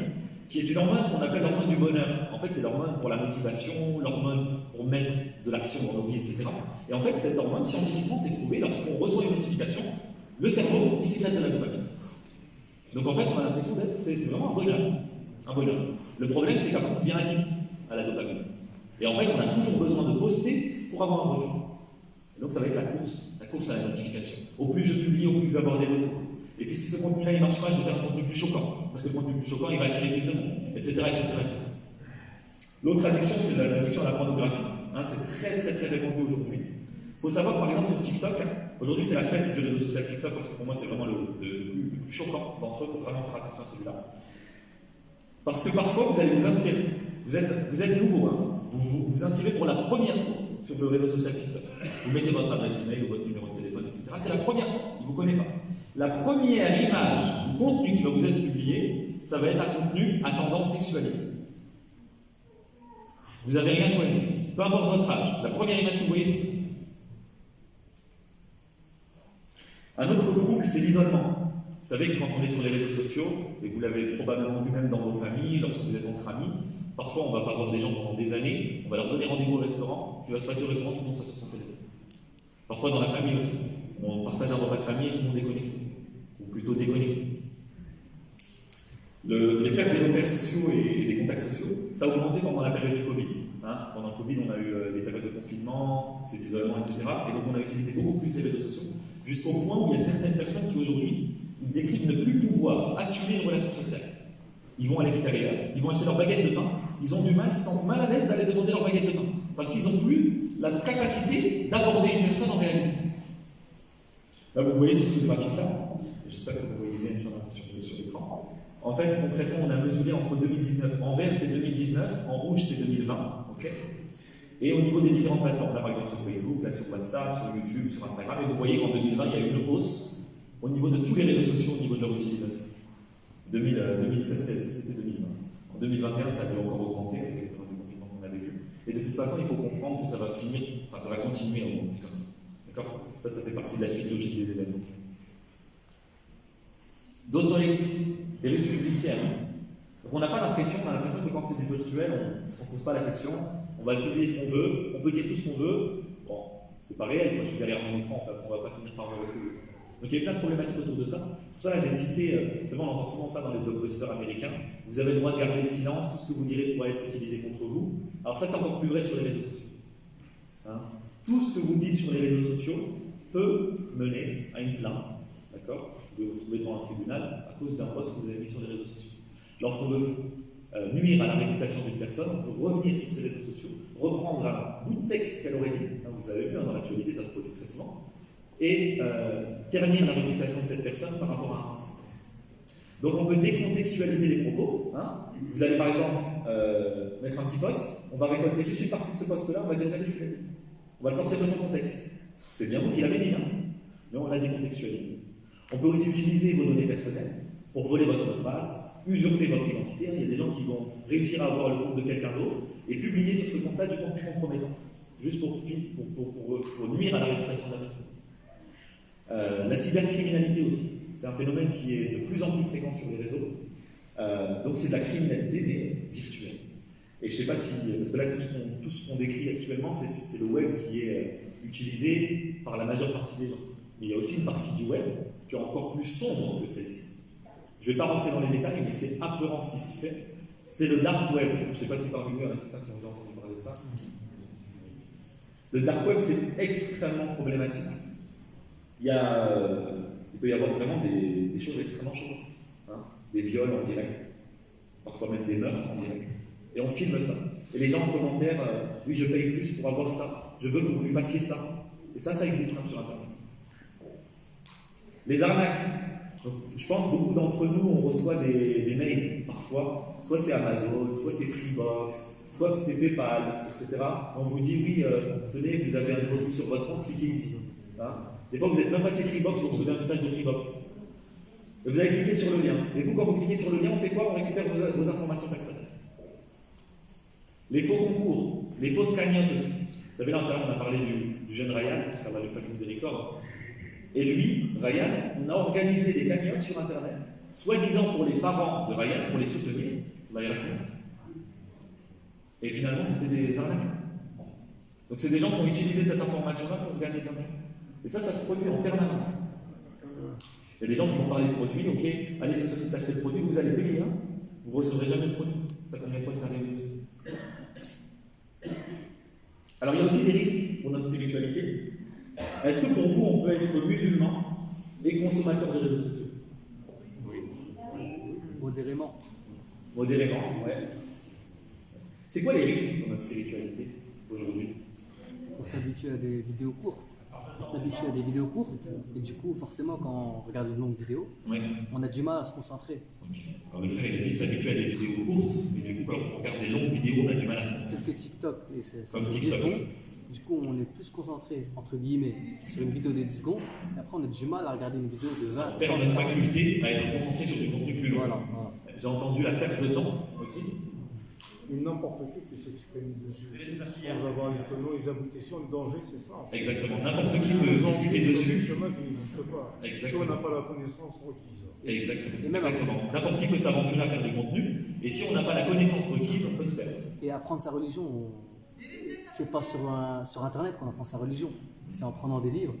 qui est une hormone qu'on appelle l'hormone du bonheur. En fait, c'est l'hormone pour la motivation, l'hormone pour mettre de l'action dans nos vies, etc. Et en fait, cette hormone, scientifiquement, c'est prouvé, lorsqu'on reçoit une notification, le cerveau, il sécrète de la dopamine. Donc en fait, on a l'impression d'être, c'est vraiment un bonheur. Un bonheur. Le problème, c'est qu'après, on devient addict à la dopamine. Et en fait, on a toujours besoin de poster pour avoir un retour. Et donc ça va être la course à la notification. Au plus je publie, au plus je vais avoir des retours. Et puis si ce contenu-là ne marche pas, je vais faire un contenu plus choquant. Parce que le contenu plus choquant, il va attirer plus de monde, etc. etc., etc. L'autre addiction, c'est l'addiction à la pornographie. C'est très très très répandu aujourd'hui. Il faut savoir, par exemple, sur TikTok, aujourd'hui c'est la fête du réseau social TikTok, parce que pour moi c'est vraiment le plus choquant d'entre eux, il faut vraiment faire attention à celui-là. Parce que parfois vous allez vous inscrire, vous êtes nouveau, vous vous inscrivez pour la première fois sur le réseau social TikTok. Vous mettez votre adresse email ou votre numéro de téléphone, etc. C'est la première fois, il ne vous connaît pas. La première image ou contenu qui va vous être publié, ça va être un contenu à tendance sexualisée. Vous n'avez rien choisi, peu importe votre âge. La première image que vous voyez, c'est ça. Un autre trouble, c'est l'isolement. Vous savez que quand on est sur les réseaux sociaux, et vous l'avez probablement vu même dans vos familles, lorsque vous êtes entre amis, parfois on ne va pas voir des gens pendant des années, on va leur donner rendez-vous au restaurant, ce qui va se passer au restaurant, tout le monde sera sur son téléphone. Parfois dans la famille aussi, on partage un repas de famille et tout le monde est connecté, ou plutôt déconnecté. Les pertes des repères sociaux et des contacts sociaux, ça a augmenté pendant la période du Covid. Pendant le Covid, on a eu des périodes de confinement, des isolements, etc. Et donc on a utilisé beaucoup plus les réseaux sociaux. Jusqu'au point où il y a certaines personnes qui aujourd'hui ils décrivent ne plus pouvoir assumer une relation sociale. Ils vont à l'extérieur, ils vont acheter leur baguette de pain, ils ont du mal, ils se sentent mal à l'aise d'aller demander leur baguette de pain, parce qu'ils n'ont plus la capacité d'aborder une personne en réalité. Là vous voyez sur ce graphique-là, j'espère que vous voyez bien sur l'écran. En fait, concrètement, on a mesuré entre 2019, en vert c'est 2019, en rouge c'est 2020, ok. Et au niveau des différentes plateformes, là par exemple sur Facebook, là sur WhatsApp, sur YouTube, sur Instagram, et vous voyez qu'en 2020, il y a eu une hausse au niveau de tous les réseaux sociaux, au niveau de leur utilisation. 2016, c'était 2020. En 2021, ça avait encore augmenté avec les périodes de confinement qu'on a vécu. Et de toute façon, il faut comprendre que ça va finir, ça va continuer à augmenter comme ça. D'accord ? Ça fait partie de la suite logique des événements. D'autres risques, les risques judiciaires. Donc on n'a pas l'impression, on a l'impression que quand c'est du virtuel, on ne se pose pas la question. On va publier ce qu'on veut, on peut dire tout ce qu'on veut. Bon, c'est pas réel, moi je suis derrière mon écran, en fait, on va pas finir par me retrouver. Donc il y a plein de problématiques autour de ça. Pour ça, j'ai cité, c'est bon, on entend souvent ça dans les blockbusters américains. Vous avez le droit de garder le silence, tout ce que vous direz pourra être utilisé contre vous. Alors ça, c'est encore plus vrai sur les réseaux sociaux. Tout ce que vous dites sur les réseaux sociaux peut mener à une plainte, d'accord ? Vous pouvez vous retrouver devant un tribunal à cause d'un post que vous avez mis sur les réseaux sociaux. Lorsqu'on veut nuire à la réputation d'une personne, on peut revenir sur ses réseaux sociaux, reprendre un bout de texte qu'elle aurait dit, vous savez vu, dans l'actualité ça se produit très souvent, et ternir la réputation de cette personne par rapport à un incident. Donc on peut décontextualiser les propos. Vous allez par exemple mettre un petit post, on va récolter juste une partie de ce post-là, on va dire regardez ce qu'il a dit. On va le sortir de son contexte. C'est bien vous qui l'avez dit, mais on l'a décontextualisé. On peut aussi utiliser vos données personnelles pour voler votre mot de passe, usurper votre identité. Il y a des gens qui vont réussir à avoir le compte de quelqu'un d'autre et publier sur ce compte-là du contenu compromettant, juste pour nuire à la réputation de la personne. La cybercriminalité aussi, c'est un phénomène qui est de plus en plus fréquent sur les réseaux. Donc c'est de la criminalité, mais virtuelle. Et je ne sais pas si, parce que là tout ce qu'on décrit actuellement, c'est le web qui est utilisé par la majeure partie des gens. Mais il y a aussi une partie du web qui est encore plus sombre que celle-ci. Je ne vais pas rentrer dans les détails, mais c'est apeurant ce qui s'y fait. C'est le dark web. Je ne sais pas si parmi vous, il y en a certains qui ont déjà entendu parler de ça. Le dark web, c'est extrêmement problématique. Il peut y avoir vraiment des choses extrêmement choquantes. Hein, des viols en direct, parfois même des meurtres en direct. Et on filme ça. Et les gens en commentaire, oui, je paye plus pour avoir ça, je veux que vous lui fassiez ça. Et ça existe hein, sur Internet. Les arnaques. Donc, je pense que beaucoup d'entre nous, on reçoit des mails, parfois, soit c'est Amazon, soit c'est Freebox, soit c'est PayPal, etc. On vous dit, oui, tenez, vous avez un nouveau truc sur votre compte, cliquez ici. Hein, des fois, vous n'êtes même pas chez Freebox, vous recevez un message de Freebox. Et vous allez cliquer sur le lien. Et vous, quand vous cliquez sur le lien, on fait quoi? On récupère vos informations personnelles. Les faux concours, les fausses cagnottes aussi. Vous savez, là, on a parlé du jeune Ryan, qu'Allah lui fasse miséricorde. Et lui, Ryan, on a organisé des cagnottes sur Internet, soi-disant pour les parents de Ryan, pour les soutenir. Et finalement, c'était des arnaques. Donc, c'est des gens qui ont utilisé cette information-là pour gagner de l'argent. Et ça se produit en permanence. Il y a des gens qui vont parler de produits, ok, allez sur ce site acheter le produit, vous allez payer, hein, vous ne recevrez jamais le produit. Ça, combien de fois ça arrive aussi? Alors, il y a aussi des risques pour notre spiritualité. Est-ce que pour vous, on peut être musulman et consommateur de réseaux sociaux? Oui. Modérément. Modérément, ouais. C'est quoi les risques pour notre spiritualité aujourd'hui? On s'habitue à des vidéos courtes. Et du coup, forcément, quand on regarde une longue vidéo, oui, on a du mal à se concentrer. Okay. Alors le frère, il a dit s'habituer à des vidéos courtes, mais du coup, quand on regarde des longues vidéos, on a du mal à se concentrer. Tel que TikTok, et c'est comme 10 TikTok. secondes. Du coup, on est plus concentré, entre guillemets, sur une vidéo de 10 secondes, et après, on a du mal à regarder une vidéo de 20 On perd notre faculté à être concentré sur du contenu plus long. Voilà. J'ai entendu la perte de temps aussi. Et n'importe qui peut s'exprimer dessus sans avoir les aboutissants, le danger, c'est ça. Exactement, n'importe qui peut discuter dessus. C'est un chemin qui n'existe pas. Exactement. Si on n'a pas la connaissance requise. Exactement. N'importe qui peut s'aventurer à faire du contenu, et si on n'a pas la connaissance requise, on peut se perdre. Et apprendre sa religion, c'est pas sur Internet qu'on apprend sa religion, c'est en prenant des livres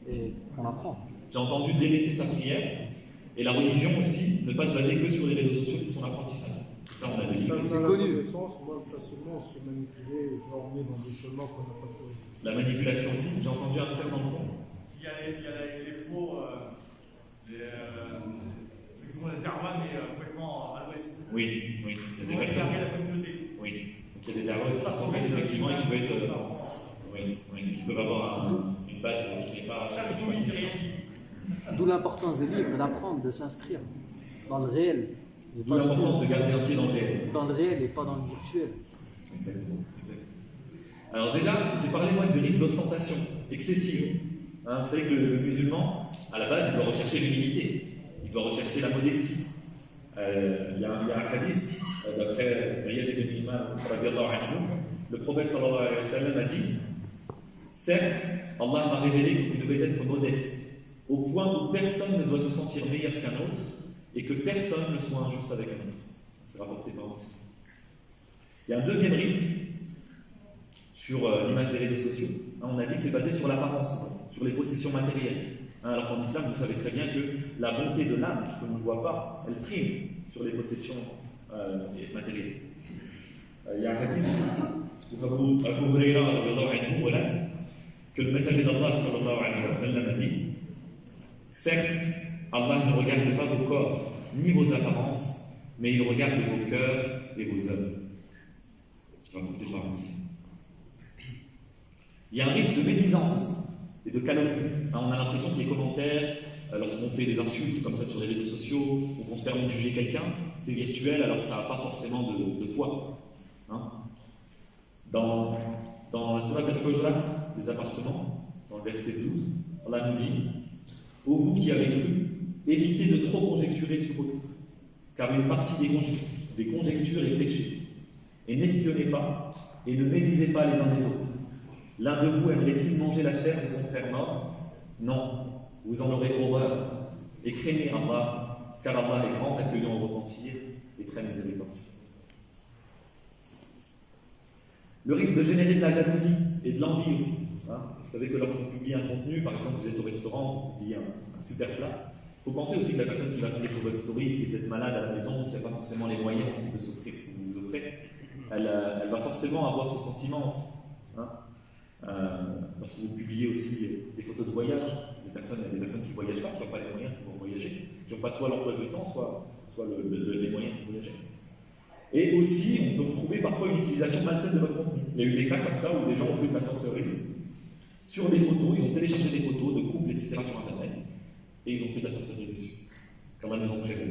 et qu'on apprend. J'ai entendu délaisser sa prière, et la religion aussi, ne pas se baser que sur les réseaux sociaux pour son apprentissage. Ça, on a dit. C'est connu. Moi, facilement, on se fait manipuler et emmener dans des chemins qu'on n'a pas choisis. La manipulation aussi, j'ai entendu un frère dans le fond. Il y a les faux, qui font la darwa, mais complètement à l'ouest. Oui, il y a des personnes. personnes. La communauté. Oui, donc il y a des darwas qui sont faits effectivement et qui peuvent être. Qui peuvent avoir une base qui n'est pas. D'où l'importance des livres, d'apprendre, de s'inscrire dans le réel. D'où l'importance de garder un pied dans le réel. Dans le réel et pas dans le virtuel. Exactement. Alors déjà, j'ai parlé moi du risque d'ostentation excessive. Hein, vous savez que le musulman, à la base, il doit rechercher l'humilité, il doit rechercher la modestie. Il y a un hadith, d'après Riyad ibn Imam, le prophète sallallahu alayhi wa sallam a dit: certes, Allah m'a révélé que vous devez être modeste, au point où personne ne doit se sentir meilleur qu'un autre, et que personne ne soit injuste avec un autre. C'est rapporté par Muslim. Il y a un deuxième risque sur l'image des réseaux sociaux. Hein, on a dit que c'est basé sur l'apparence, sur les possessions matérielles. Hein, alors qu'en islam, vous savez très bien que la bonté de l'âme, qu'on ne voit pas, elle prime sur les possessions matérielles. Il y a un hadith où Abu Huraira relate que le messager d'Allah sallallahu alayhi wa sallam a dit: certes, Allah ne regarde pas vos corps ni vos apparences, mais il regarde vos cœurs et vos œuvres. Rapporté par Muslim. Il y a un risque de médisance et de calomnie. On a l'impression que les commentaires, lorsqu'on fait des insultes comme ça sur les réseaux sociaux, ou qu'on se permet de juger quelqu'un, c'est virtuel, alors ça n'a pas forcément de poids. Hein, dans la sourate Al-Hujurat, les appartements, dans le verset 12, Allah nous dit: ô vous qui avez cru, évitez de trop conjecturer sur autrui, car une partie des conjectures est péché. Et n'espionnez pas, et ne médisez pas les uns des autres. L'un de vous aimerait-il manger la chair de son frère mort? Non, vous en aurez horreur. Et craignez Allah, car Allah est grand, accueillant au repentir et très miséricordieux. Le risque de générer de la jalousie et de l'envie aussi. Hein. Vous savez que lorsqu'on publie un contenu, par exemple vous êtes au restaurant, vous publiez un super plat, il faut penser aussi que la personne qui va tomber sur votre story, qui est peut-être malade à la maison, qui n'a pas forcément les moyens aussi de s'offrir ce que vous vous offrez, elle va forcément avoir ce sentiment aussi. Hein. Parce que vous publiez aussi des photos de voyage, il y a des personnes qui ne voyagent pas, qui n'ont pas les moyens pour voyager, qui n'ont pas soit l'emploi du temps, soit les moyens pour voyager. Et aussi, on peut trouver parfois une utilisation malsaine de votre contenu. Il y a eu des cas comme ça où des gens ont fait de la sorcellerie sur des photos, ils ont téléchargé des photos de couples, etc. sur Internet, et ils ont fait de la sorcellerie dessus, comme la maison présente.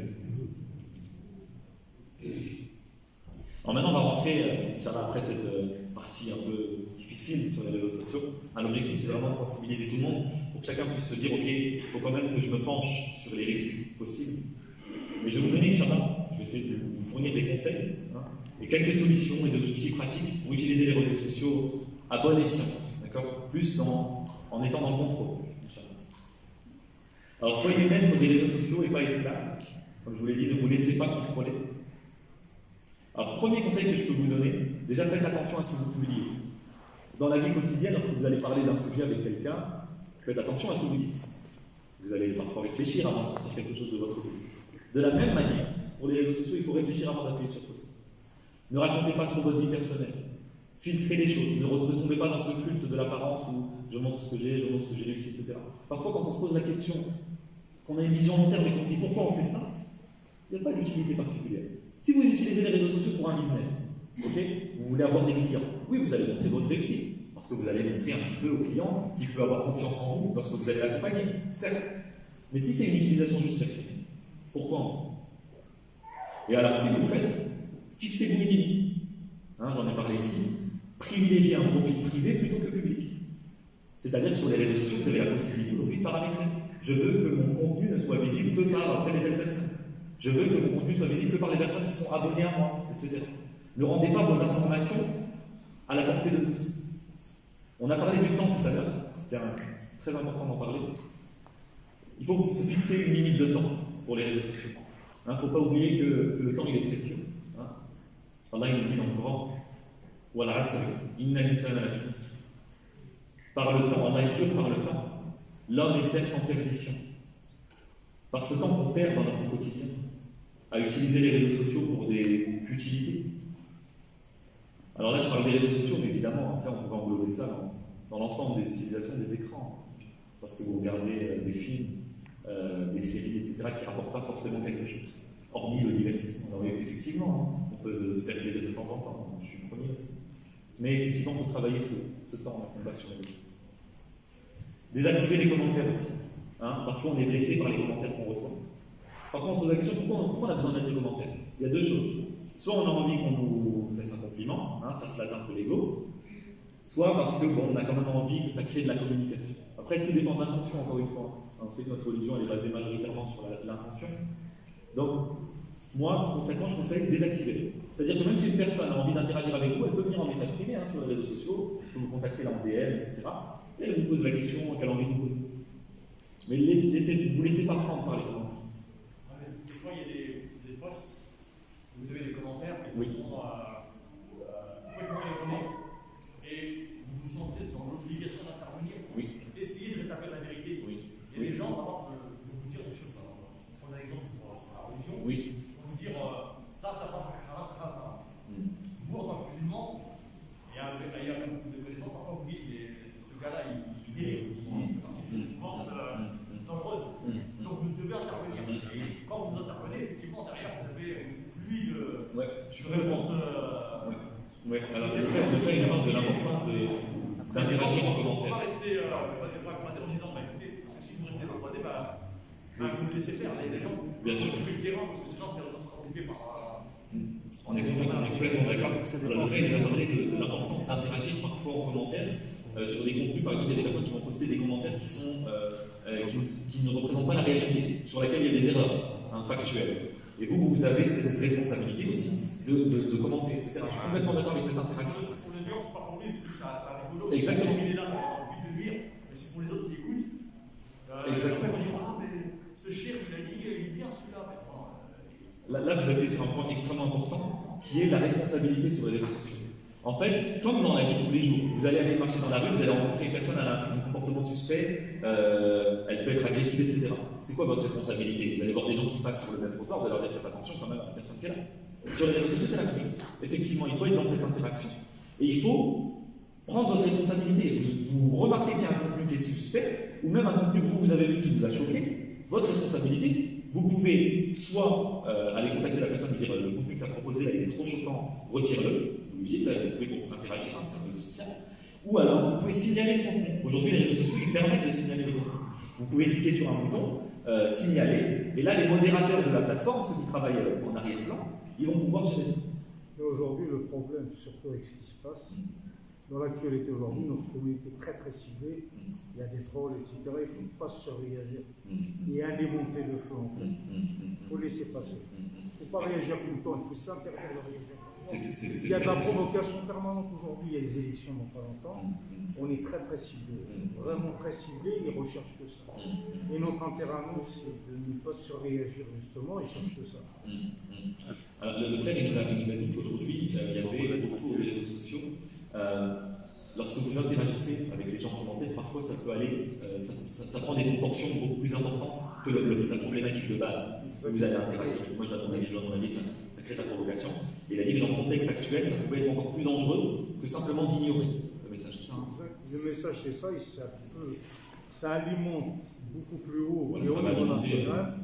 Alors maintenant, on va rentrer, après cette partie un peu difficile sur les réseaux sociaux. L'objectif, c'est vraiment de sensibiliser tout le monde pour que chacun puisse se dire, ok, il faut quand même que je me penche sur les risques possibles. Mais je vais vous donner, Inch'Allah, je vais essayer de vous fournir des conseils, et quelques solutions et des outils pratiques pour utiliser les réseaux sociaux à bon escient, d'accord? Plus en étant dans le contrôle, Inch'Allah. Alors, soyez maître des réseaux sociaux et pas esclaves. Comme je vous l'ai dit, ne vous laissez pas contrôler. Alors, premier conseil que je peux vous donner, déjà faites attention à ce que vous publiez. Dans la vie quotidienne, lorsque vous allez parler d'un sujet avec quelqu'un, faites attention à ce que vous dites. Vous allez parfois réfléchir avant de sortir quelque chose de votre vie. De la même manière, pour les réseaux sociaux, il faut réfléchir avant d'appuyer sur poster. Ne racontez pas trop votre vie personnelle. Filtrez les choses. Ne tombez pas dans ce culte de l'apparence où je montre ce que j'ai, je montre ce que j'ai réussi, etc. Parfois, quand on se pose la question, qu'on a une vision long terme et qu'on se dit pourquoi on fait ça, il n'y a pas d'utilité particulière. Si vous utilisez les réseaux sociaux pour un business, ok, vous voulez avoir des clients, oui, vous allez montrer votre réussite, parce que vous allez montrer un petit peu au client qu'il peut avoir confiance en vous lorsque vous allez l'accompagner, certes. Mais si c'est une utilisation juste personnelle, pourquoi en faire? Et alors, si vous le faites, fixez-vous une limite. J'en ai parlé ici. Privilégiez un profil privé plutôt que public. C'est-à-dire que sur les réseaux sociaux, vous avez la possibilité aujourd'hui de paramétrer. Je veux que mon contenu ne soit visible que par telle et telle personne. Je veux que mon contenu soit visible que par les personnes qui sont abonnées à moi, etc. Ne rendez pas vos informations à la portée de tous. On a parlé du temps tout à l'heure. C'est très important d'en parler. Il faut se fixer une limite de temps pour les réseaux sociaux. Il ne faut pas oublier que le temps, il est précieux. Allah, il nous dit dans le Coran, par le temps, Allah est sûr par le temps, l'homme est certes en perdition. Par ce temps qu'on perd dans notre quotidien, à utiliser les réseaux sociaux pour des futilités. Alors là, je parle des réseaux sociaux, mais évidemment, après, on peut englober ça dans l'ensemble des utilisations des écrans. Parce que vous regardez des films, des séries, etc., qui ne rapportent pas forcément quelque chose. Hormis le divertissement. Alors, effectivement, on peut se faire plaisir de temps en temps. Je suis le premier aussi. Mais effectivement, il faut travailler ce temps qu'on passe sur les réseaux. Désactiver les commentaires aussi. Parfois, on est blessé par les commentaires qu'on reçoit. Parfois, on se pose la question, pourquoi on a besoin de mettre des commentaires? Il y a deux choses. Soit on a envie qu'on nous fasse un compliment, ça flatte un peu l'ego, soit parce que on a quand même envie que ça crée de la communication. Après, tout dépend de l'intention, encore une fois. On sait que notre religion elle est basée majoritairement sur l'intention. Donc, moi, concrètement, je conseille de désactiver. C'est-à-dire que même si une personne a envie d'interagir avec vous, elle peut venir en message privé sur les réseaux sociaux, elle peut vous contacter là en DM, etc. Et elle vous pose la question qu'elle a envie de vous poser. Mais vous laissez pas prendre par les commentaires. Des fois, il y a des posts où vous avez des commentaires qui oui. sont complètement erronés et vous vous sentez dans l'obligation d'intervenir pour essayer de rétablir la vérité. Oui. Il y a des gens, par exemple, vont vous dire des choses. On prend un exemple sur la religion. Oui. Ils vont vous dire ça. Vous, en tant que musulman, et ailleurs, comme vous êtes connaissant, parfois vous dites ce gars-là, il pense dangereuse. Donc vous devez intervenir. Et quand vous intervenez, effectivement, derrière, vous avez une pluie de réponses. Oui, alors le fait il parle de l'importance d'interagir en commentaire. On va rester en disant, écoutez, parce que si vous restez l'empoisé, vous le laissez faire. Les gens, bien sûr. Vous le terrain, parce que ces gens, c'est occupé par. On est complètement d'accord. Alors le fait il nous a parlé de l'importance d'interagir parfois en commentaire sur des contenus. Par exemple, il y a des personnes qui vont poster des commentaires qui ne représentent pas la réalité, sur laquelle il y a des erreurs factuelles. Et vous avez cette responsabilité aussi de commenter, etc. Je suis complètement d'accord avec cette interaction. Pour les gens, c'est pas pour lui, parce que ça rigolo. Exactement. Il est là dans le but de nuire, mais c'est pour les autres qui écoutent. Exactement. Ils vont dire, mais ce chef, il a dit, il est bien celui-là. Là, vous appuyez sur un point extrêmement important, qui est la responsabilité sur les réseaux sociaux. En fait, comme dans la vie de tous les jours, vous allez aller marcher dans la rue, vous allez rencontrer une personne, elle a un comportement suspect, elle peut être agressive, etc. C'est quoi votre responsabilité? Vous allez voir des gens qui passent sur le même trottoir, vous allez leur dire faites attention quand même à la personne qui est là. Sur les réseaux sociaux, c'est la même chose. Effectivement, il faut être dans cette interaction. Et il faut prendre votre responsabilité. Vous remarquez qu'il y a un contenu qui est suspect, ou même un contenu que vous avez vu qui vous a choqué, votre responsabilité, vous pouvez soit aller contacter la personne et dire le contenu qu'il a proposé là, il est trop choquant, retire-le, vous lui dites, là, vous pouvez interagir, hein, c'est un réseau social, ou alors vous pouvez signaler ce contenu. Aujourd'hui, les réseaux sociaux ils permettent de signaler les contenus. Vous pouvez cliquer sur un bouton, signaler, et là, les modérateurs de la plateforme, ceux qui travaillent en arrière-plan, ils vont pouvoir gérer ça. Mais aujourd'hui, le problème, surtout avec ce qui se passe, dans l'actualité aujourd'hui, notre communauté est très très ciblée, il y a des trolls, etc. Il ne faut pas surréagir et alimenter le feu en fait. Il faut laisser passer. Il ne faut pas réagir tout le temps, il faut s'interdire de réagir. Il y a de la provocation permanente aujourd'hui, il y a des élections dans pas longtemps. On est très très ciblé, vraiment très ciblé, ils recherchent que ça. Et notre intérêt à nous, c'est de ne pas surréagir justement, ils cherchent que ça. Alors, le frère, il nous a dit qu'aujourd'hui, il y avait autour des réseaux sociaux, lorsque vous interagissez avec les gens en commentaire, parfois ça peut aller, ça prend des proportions beaucoup plus importantes que la problématique de base. Vous allez interagir. Moi, je donne mon avis, ça crée de la provocation. Et il a dit que dans le contexte actuel, ça pouvait être encore plus dangereux que simplement d'ignorer le message. C'est ça. Le message, c'est ça, et ça alimente beaucoup plus haut Voilà, le ça va niveau alimenter, national,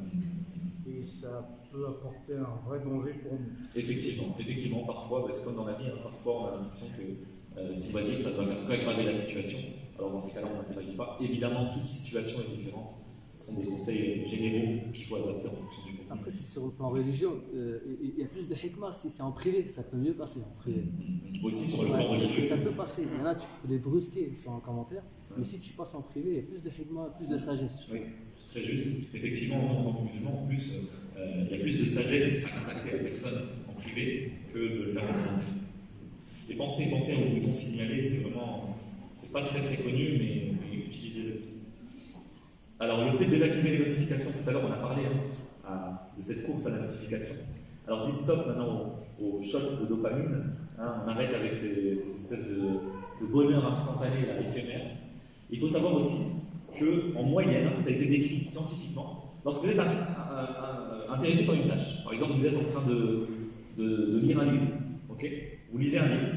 et ça peut apporter un vrai danger pour nous. Effectivement, parfois, c'est comme dans la vie, hein, parfois on a l'impression que ce qu'on va dire, ça va faire qu'aggraver la situation. Alors dans ces cas-là, on n'interagit pas. Évidemment, toute situation est différente. Ce sont des conseils généraux qu'il faut adapter en fonction du contenu. Après, si sur le plan religieux, il y a plus de hikmah. Si c'est en privé, ça peut mieux passer en privé. Aussi sur le plan Parce que religieux. ça peut passer. Il y en a, tu peux les brusquer sur un commentaire. Mais si tu passes en privé, il y a plus de hikmah, plus de sagesse. Oui, c'est très juste. Effectivement, en tant que musulman, en plus, il y a plus de sagesse à contacter la personne en privé que de le faire en commentaire. Et pensez au bouton signaler, c'est pas très très connu, mais utilisez-le. Alors, le fait de désactiver les notifications, tout à l'heure, on a parlé de cette course à la notification. Alors, dites stop maintenant aux shots de dopamine. Hein, on arrête avec ces espèces de bonheur instantané, là, éphémère. Il faut savoir aussi qu'en moyenne, ça a été décrit scientifiquement, lorsque vous êtes intéressé par une tâche, par exemple, vous êtes en train de lire un livre, ok, vous lisez un livre.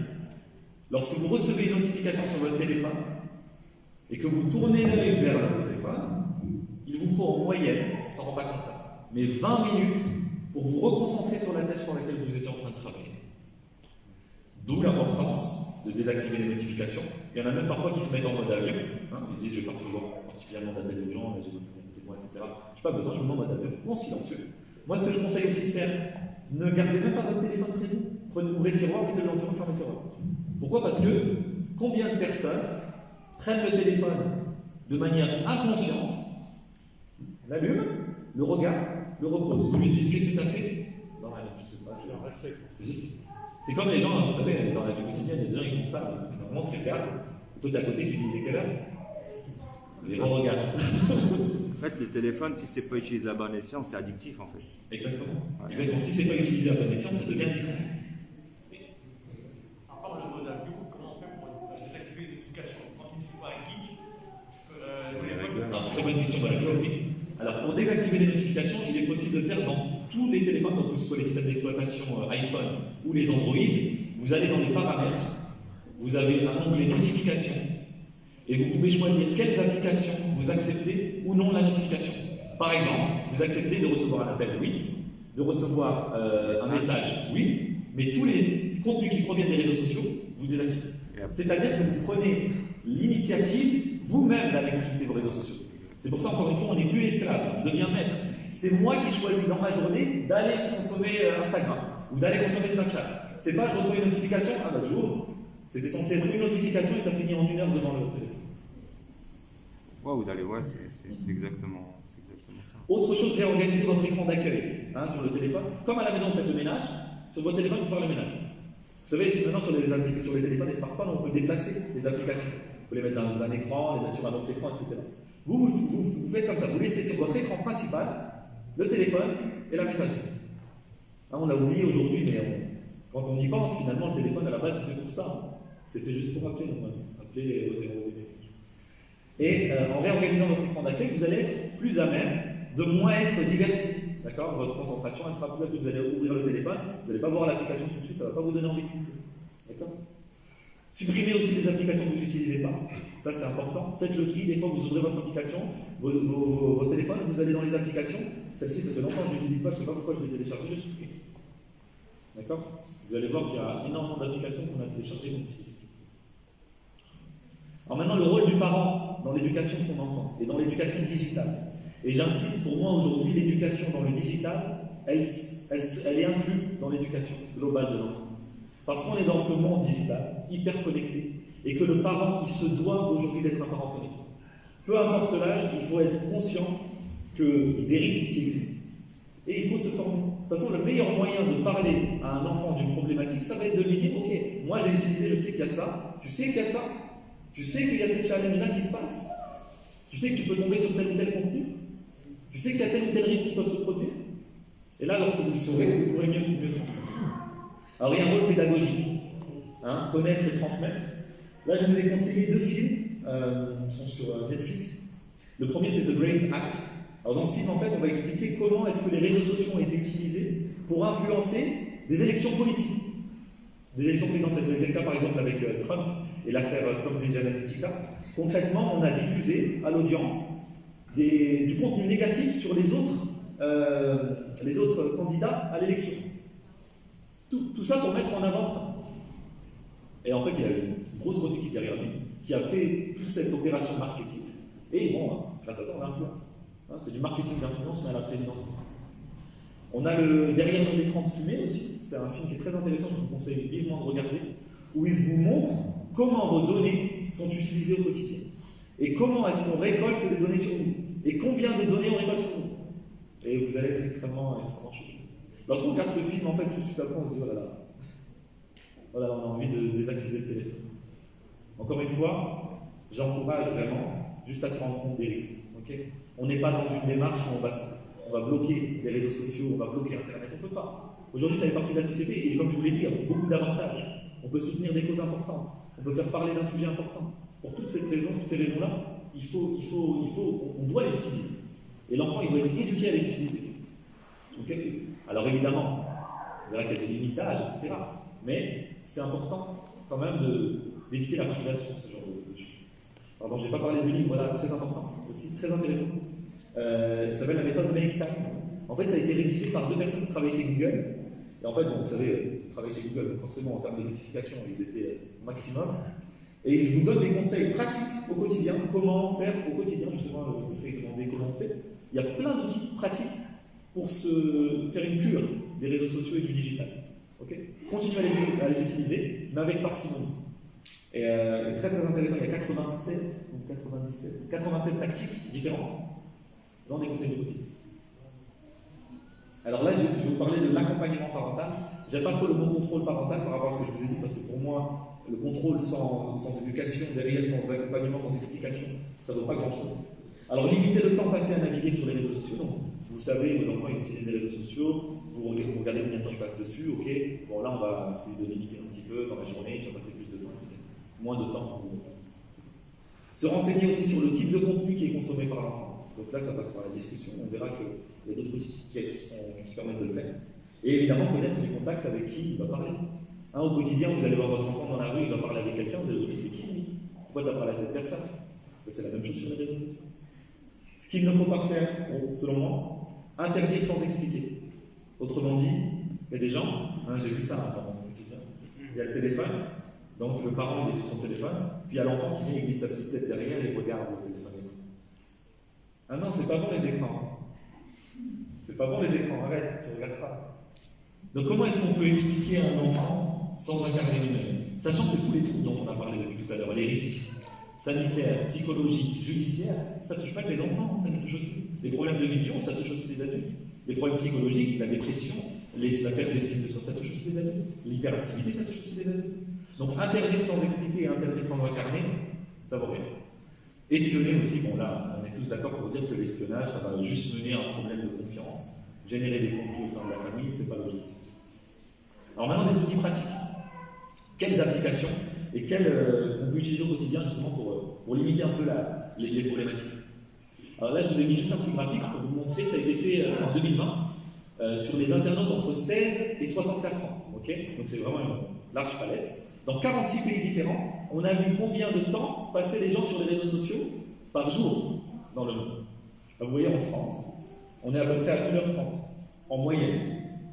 Lorsque vous recevez une notification sur votre téléphone et que vous tournez l'œil vers votre téléphone, il vous faut en moyenne, on ne s'en rend pas compte, mais 20 minutes pour vous reconcentrer sur la tâche sur laquelle vous étiez en train de travailler. D'où l'importance de désactiver les notifications. Il y en a même parfois qui se mettent en mode avion. Hein, ils se disent, je ne vais pas recevoir particulièrement d'appels de gens, j'ai besoin, etc. Je n'ai pas besoin, je me mets en mode avion ou en silencieux. Moi, ce que je conseille aussi de faire, ne gardez même pas votre téléphone près de vous. Ouvrez le tiroir, mettez-le dans le tiroir, fermez le tiroir. Pourquoi? Parce que combien de personnes prennent le téléphone de manière inconsciente, l'allument, le regardent, le reposent. Vous lui dites, qu'est-ce que tu as fait? Non, rien, je ne sais pas. C'est un réflexe. C'est comme les gens, vous savez, dans la vie quotidienne, il y a des gens qui font ça. Normalement, tu regardes. Toi, t'es à côté, tu dis, il est quelle heure? Les gens regardent. En fait, le téléphone, si c'est pas utilisé à bon escient, c'est addictif en fait. Exactement. Ouais. Exactement. Si c'est pas utilisé à bon escient, ça devient addictif. À part le mode avion, comment on fait pour désactiver les notifications? Quand il ne suit pas un clic, Alors, très bonne question, magnifique. Alors, pour désactiver les notifications, il est possible de le faire dans tous les téléphones, donc que ce soit les systèmes d'exploitation iPhone ou les Android. Vous allez dans les paramètres, vous avez un onglet notifications, et vous pouvez choisir quelles applications vous acceptez ou non la notification. Par exemple, vous acceptez de recevoir un appel, oui, de recevoir un message, oui, mais tous les contenus qui proviennent des réseaux sociaux, vous désactivez. C'est-à-dire que vous prenez l'initiative vous-même d'aller consulter vos réseaux sociaux. C'est pour ça, encore une fois, on n'est plus esclave, on devient maître. C'est moi qui choisis dans ma journée d'aller consommer Instagram ou d'aller consommer Snapchat. C'est pas je reçois une notification, ah bah j'ouvre. C'était censé être une notification et ça finit en 1 heure devant le téléphone. Ouais, ou d'aller, ouais, c'est exactement ça. Autre chose, réorganiser votre écran d'accueil sur le téléphone. Comme à la maison, vous faites le ménage, sur votre téléphone, il faut faire le ménage. Vous savez, maintenant sur les téléphones et smartphones, on peut déplacer les applications. Vous pouvez les mettre d'un écran, les mettre sur un autre écran, etc. Vous faites comme ça, vous laissez sur votre écran principal le téléphone et la messagerie. On l'a oublié aujourd'hui, mais quand on y pense, finalement, le téléphone à la base, c'est fait pour ça. C'est fait juste pour appeler, appeler aux zéros des messages. Et en réorganisant votre écran d'accueil, vous allez être plus à même de moins être diverti. D'accord? Votre concentration, elle sera plus là que vous allez ouvrir le téléphone, vous n'allez pas voir l'application tout de suite, ça ne va pas vous donner envie. D'accord? Supprimez aussi les applications que vous n'utilisez pas. Ça, c'est important. Faites le tri. Des fois, vous ouvrez votre application, votre téléphone, vous allez dans les applications. Celle-ci, ça fait longtemps que je ne l'utilise pas. Je ne sais pas pourquoi je l'ai téléchargée. Je supprime. D'accord? Vous allez voir qu'il y a énormément d'applications qu'on a téléchargées qu'on utilise. Alors maintenant, le rôle du parent dans l'éducation de son enfant et dans l'éducation digitale. Et j'insiste, pour moi, aujourd'hui, l'éducation dans le digital, elle est inclue dans l'éducation globale de l'enfant. Parce qu'on est dans ce monde digital, hyper connecté, et que le parent, il se doit aujourd'hui d'être un parent connecté. Peu importe l'âge, il faut être conscient des risques qui existent. Et il faut se former. De toute façon, le meilleur moyen de parler à un enfant d'une problématique, ça va être de lui dire, ok, moi j'ai utilisé, je sais qu'il y a ça, tu sais qu'il y a ça, tu sais qu'il y a ces challenges-là qui se passent, tu sais que tu peux tomber sur tel ou tel contenu, tu sais qu'il y a tel ou tel risque qui peuvent se produire. Et là, lorsque vous le saurez, vous pourrez mieux transmettre. Alors, il y a un rôle pédagogique, hein, connaître et transmettre. Là, je vous ai conseillé 2 films, qui sont sur Netflix. Le premier, c'est The Great Hack. Alors, dans ce film, en fait, on va expliquer comment est-ce que les réseaux sociaux ont été utilisés pour influencer des élections politiques. Des élections présidentielles. C'était le cas, par exemple, avec Trump et l'affaire Cambridge Analytica. Concrètement, on a diffusé à l'audience du contenu négatif sur les autres candidats à l'élection. Tout ça pour mettre en avant Trump. Et en fait, il y a une grosse équipe derrière lui qui a fait toute cette opération marketing. Et bon, grâce à ça, on l'influence. C'est du marketing d'influence, mais à la présidence. On a Derrière nos écrans de fumée aussi. C'est un film qui est très intéressant, que je vous conseille vivement de regarder, où il vous montre comment vos données sont utilisées au quotidien. Et comment est-ce qu'on récolte des données sur vous. Et combien de données on récolte sur vous. Et vous allez être extrêmement choqué. Lorsqu'on regarde ce film, en fait, tout de suite après, on se dit, on a envie de désactiver le téléphone. Encore une fois, j'encourage vraiment juste à se rendre compte des risques. Okay, on n'est pas dans une démarche où on va bloquer les réseaux sociaux, on va bloquer Internet, on ne peut pas. Aujourd'hui, ça fait partie de la société, et comme je vous l'ai dit, il y a beaucoup d'avantages. On peut soutenir des causes importantes, on peut faire parler d'un sujet important. Pour toutes ces raisons-là, on doit les utiliser. Et l'enfant, il doit être éduqué à les utiliser. Okay, alors évidemment, on verra qu'il y a des limitages, etc. Mais c'est important quand même d'éviter la privation, ce genre de choses. Pardon, je n'ai pas parlé du livre, voilà, très important, aussi très intéressant. Ça s'appelle la méthode Make Time. En fait, ça a été rédigé par 2 personnes qui travaillaient chez Google. Et en fait, bon, vous savez, travailler chez Google, donc forcément en termes de notification, ils étaient au maximum. Et ils vous donnent des conseils pratiques au quotidien, comment faire au quotidien, justement, le fait de demander comment on fait. Il y a plein d'outils pratiques pour se faire une cure des réseaux sociaux et du digital. Okay, continuez à les utiliser, mais avec parcimonie. Et très très intéressant, il y a 87 tactiques différentes dans des conseils de quotidien. Alors là, je vais vous parler de l'accompagnement parental. J'aime pas trop le mot contrôle parental par rapport à ce que je vous ai dit, parce que pour moi, le contrôle sans éducation, derrière, sans accompagnement, sans explication, ça ne vaut pas grand-chose. Alors limitez le temps passé à naviguer sur les réseaux sociaux. Donc, vous savez, vos enfants ils utilisent les réseaux sociaux, vous regardez combien de temps ils passent dessus, ok, bon là on va essayer de limiter un petit peu dans la journée, tu vas passer plus de temps, etc. Moins de temps pour vous. Se renseigner aussi sur le type de contenu qui est consommé par l'enfant. Donc là ça passe par la discussion, on verra qu'il y a d'autres outils qui permettent de le faire. Et évidemment connaître les contacts avec qui il va parler. Au quotidien, vous allez voir votre enfant dans la rue, il va parler avec quelqu'un, vous allez vous dire c'est qui lui? Pourquoi tu as parlé à cette personne? C'est la même chose sur les réseaux sociaux. Ce qu'il ne faut pas faire, selon moi, interdire sans expliquer. Autrement dit, il y a des gens, j'ai vu ça dans mon quotidien, il y a le téléphone, donc le parent il est sur son téléphone, puis il y a l'enfant qui vient, il glisse sa petite tête derrière et il regarde le téléphone. Ah non, c'est pas bon les écrans. C'est pas bon les écrans, arrête, tu regardes pas. Donc comment est-ce qu'on peut expliquer à un enfant sans incarner lui-même, sachant que tous les troubles dont on a parlé depuis tout à l'heure, les risques sanitaires, psychologiques, judiciaires, ça ne touche pas que les enfants, ça les touche aussi. Les problèmes de vision, ça touche aussi les adultes. Les problèmes psychologiques, la dépression, la perte d'estime de soi, ça touche aussi les adultes. L'hyperactivité, ça touche aussi les adultes. Donc interdire sans expliquer et interdire sans incarner, ça vaut rien. Espionner aussi, bon là, on est tous d'accord pour dire que l'espionnage, ça va juste mener à un problème de confiance. Générer des conflits au sein de la famille, c'est pas l'objectif. Alors maintenant, des outils pratiques. Quelles applications et qu'on peut utiliser au quotidien justement pour limiter un peu les problématiques. Alors là, je vous ai mis juste un petit graphique pour vous montrer, ça a été fait en 2020 sur les internautes entre 16 et 64 ans. Okay, donc c'est vraiment une large palette. Dans 46 pays différents, on a vu combien de temps passaient les gens sur les réseaux sociaux par jour dans le monde. Vous voyez, en France, on est à peu près à 1h30 en moyenne.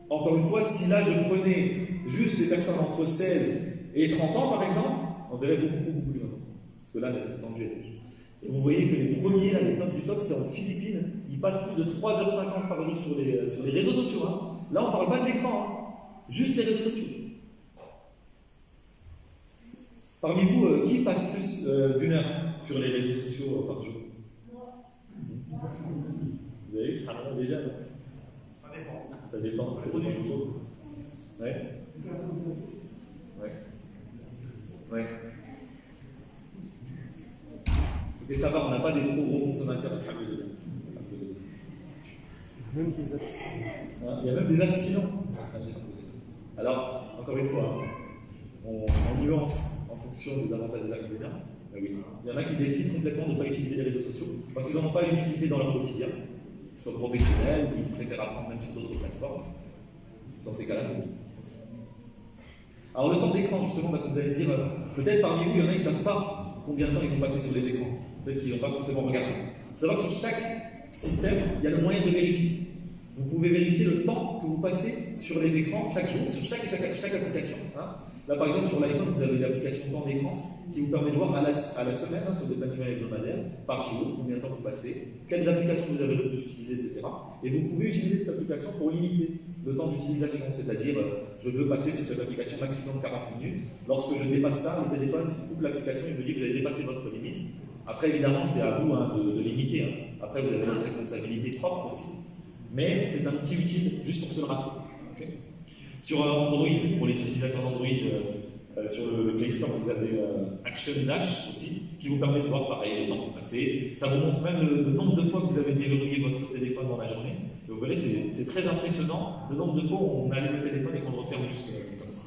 Encore une fois, si là je prenais juste des personnes entre 16 et 30 ans, par exemple, on verrait beaucoup plus longtemps. Parce que là, le temps de jeu est. Et vous voyez que les premiers, là, les tops du top, c'est en Philippines. Ils passent plus de 3h50 par jour sur les réseaux sociaux. Hein. Là, on ne parle pas de l'écran, hein. Juste les réseaux sociaux. Parmi vous, qui passe plus d'une heure sur les réseaux sociaux par jour? Vous avez vu, c'est rarement déjà. Non? Ça dépend. Ça dépend du jour. Ouais. Ouais. Et ça va, on n'a pas des trop gros consommateurs. Même des abstinents. Il y a même des abstinents. Alors, encore une fois, on nuance en fonction des avantages et des inconvénients. Oui. Il y en a qui décident complètement de ne pas utiliser les réseaux sociaux parce qu'ils n'en ont pas une utilité dans leur quotidien, qu'ils sont professionnels ou ils préfèrent apprendre même sur d'autres plateformes. Dans ces cas-là, c'est bon. Alors, le temps d'écran, justement, parce que vous allez me dire, peut-être parmi vous, il y en a qui ne savent pas combien de temps ils ont passé sur les écrans. Peut-être qu'ils n'ont pas forcément regardé. Il faut savoir que sur chaque système, il y a le moyen de vérifier. Vous pouvez vérifier le temps que vous passez sur les écrans chaque jour, sur chaque application. Hein. Là, par exemple, sur l'iPhone, vous avez l'application temps d'écran qui vous permet de voir à la semaine, hein, sur des plannings hebdomadaires, par jour, combien de temps vous passez, quelles applications vous avez le plus utilisées, etc. Et vous pouvez utiliser cette application pour limiter le temps d'utilisation, c'est-à-dire, je veux passer sur cette application maximum 40 minutes. Lorsque je dépasse ça, le téléphone coupe l'application et me dit que vous avez dépassé votre limite. Après, évidemment, c'est à vous hein, de limiter. Hein. Après, vous avez votre responsabilité propre aussi. Mais c'est un outil utile juste pour se le rappeler. Okay. Sur Android, pour les utilisateurs d'Android, sur le Play Store, vous avez Action Dash aussi, qui vous permet de voir pareil le temps que vous passez. Ça vous montre même le nombre de fois que vous avez déverrouillé votre téléphone dans la journée. Et vous verrez, c'est très impressionnant le nombre de fois où on allume le téléphone et qu'on le referme juste comme ça.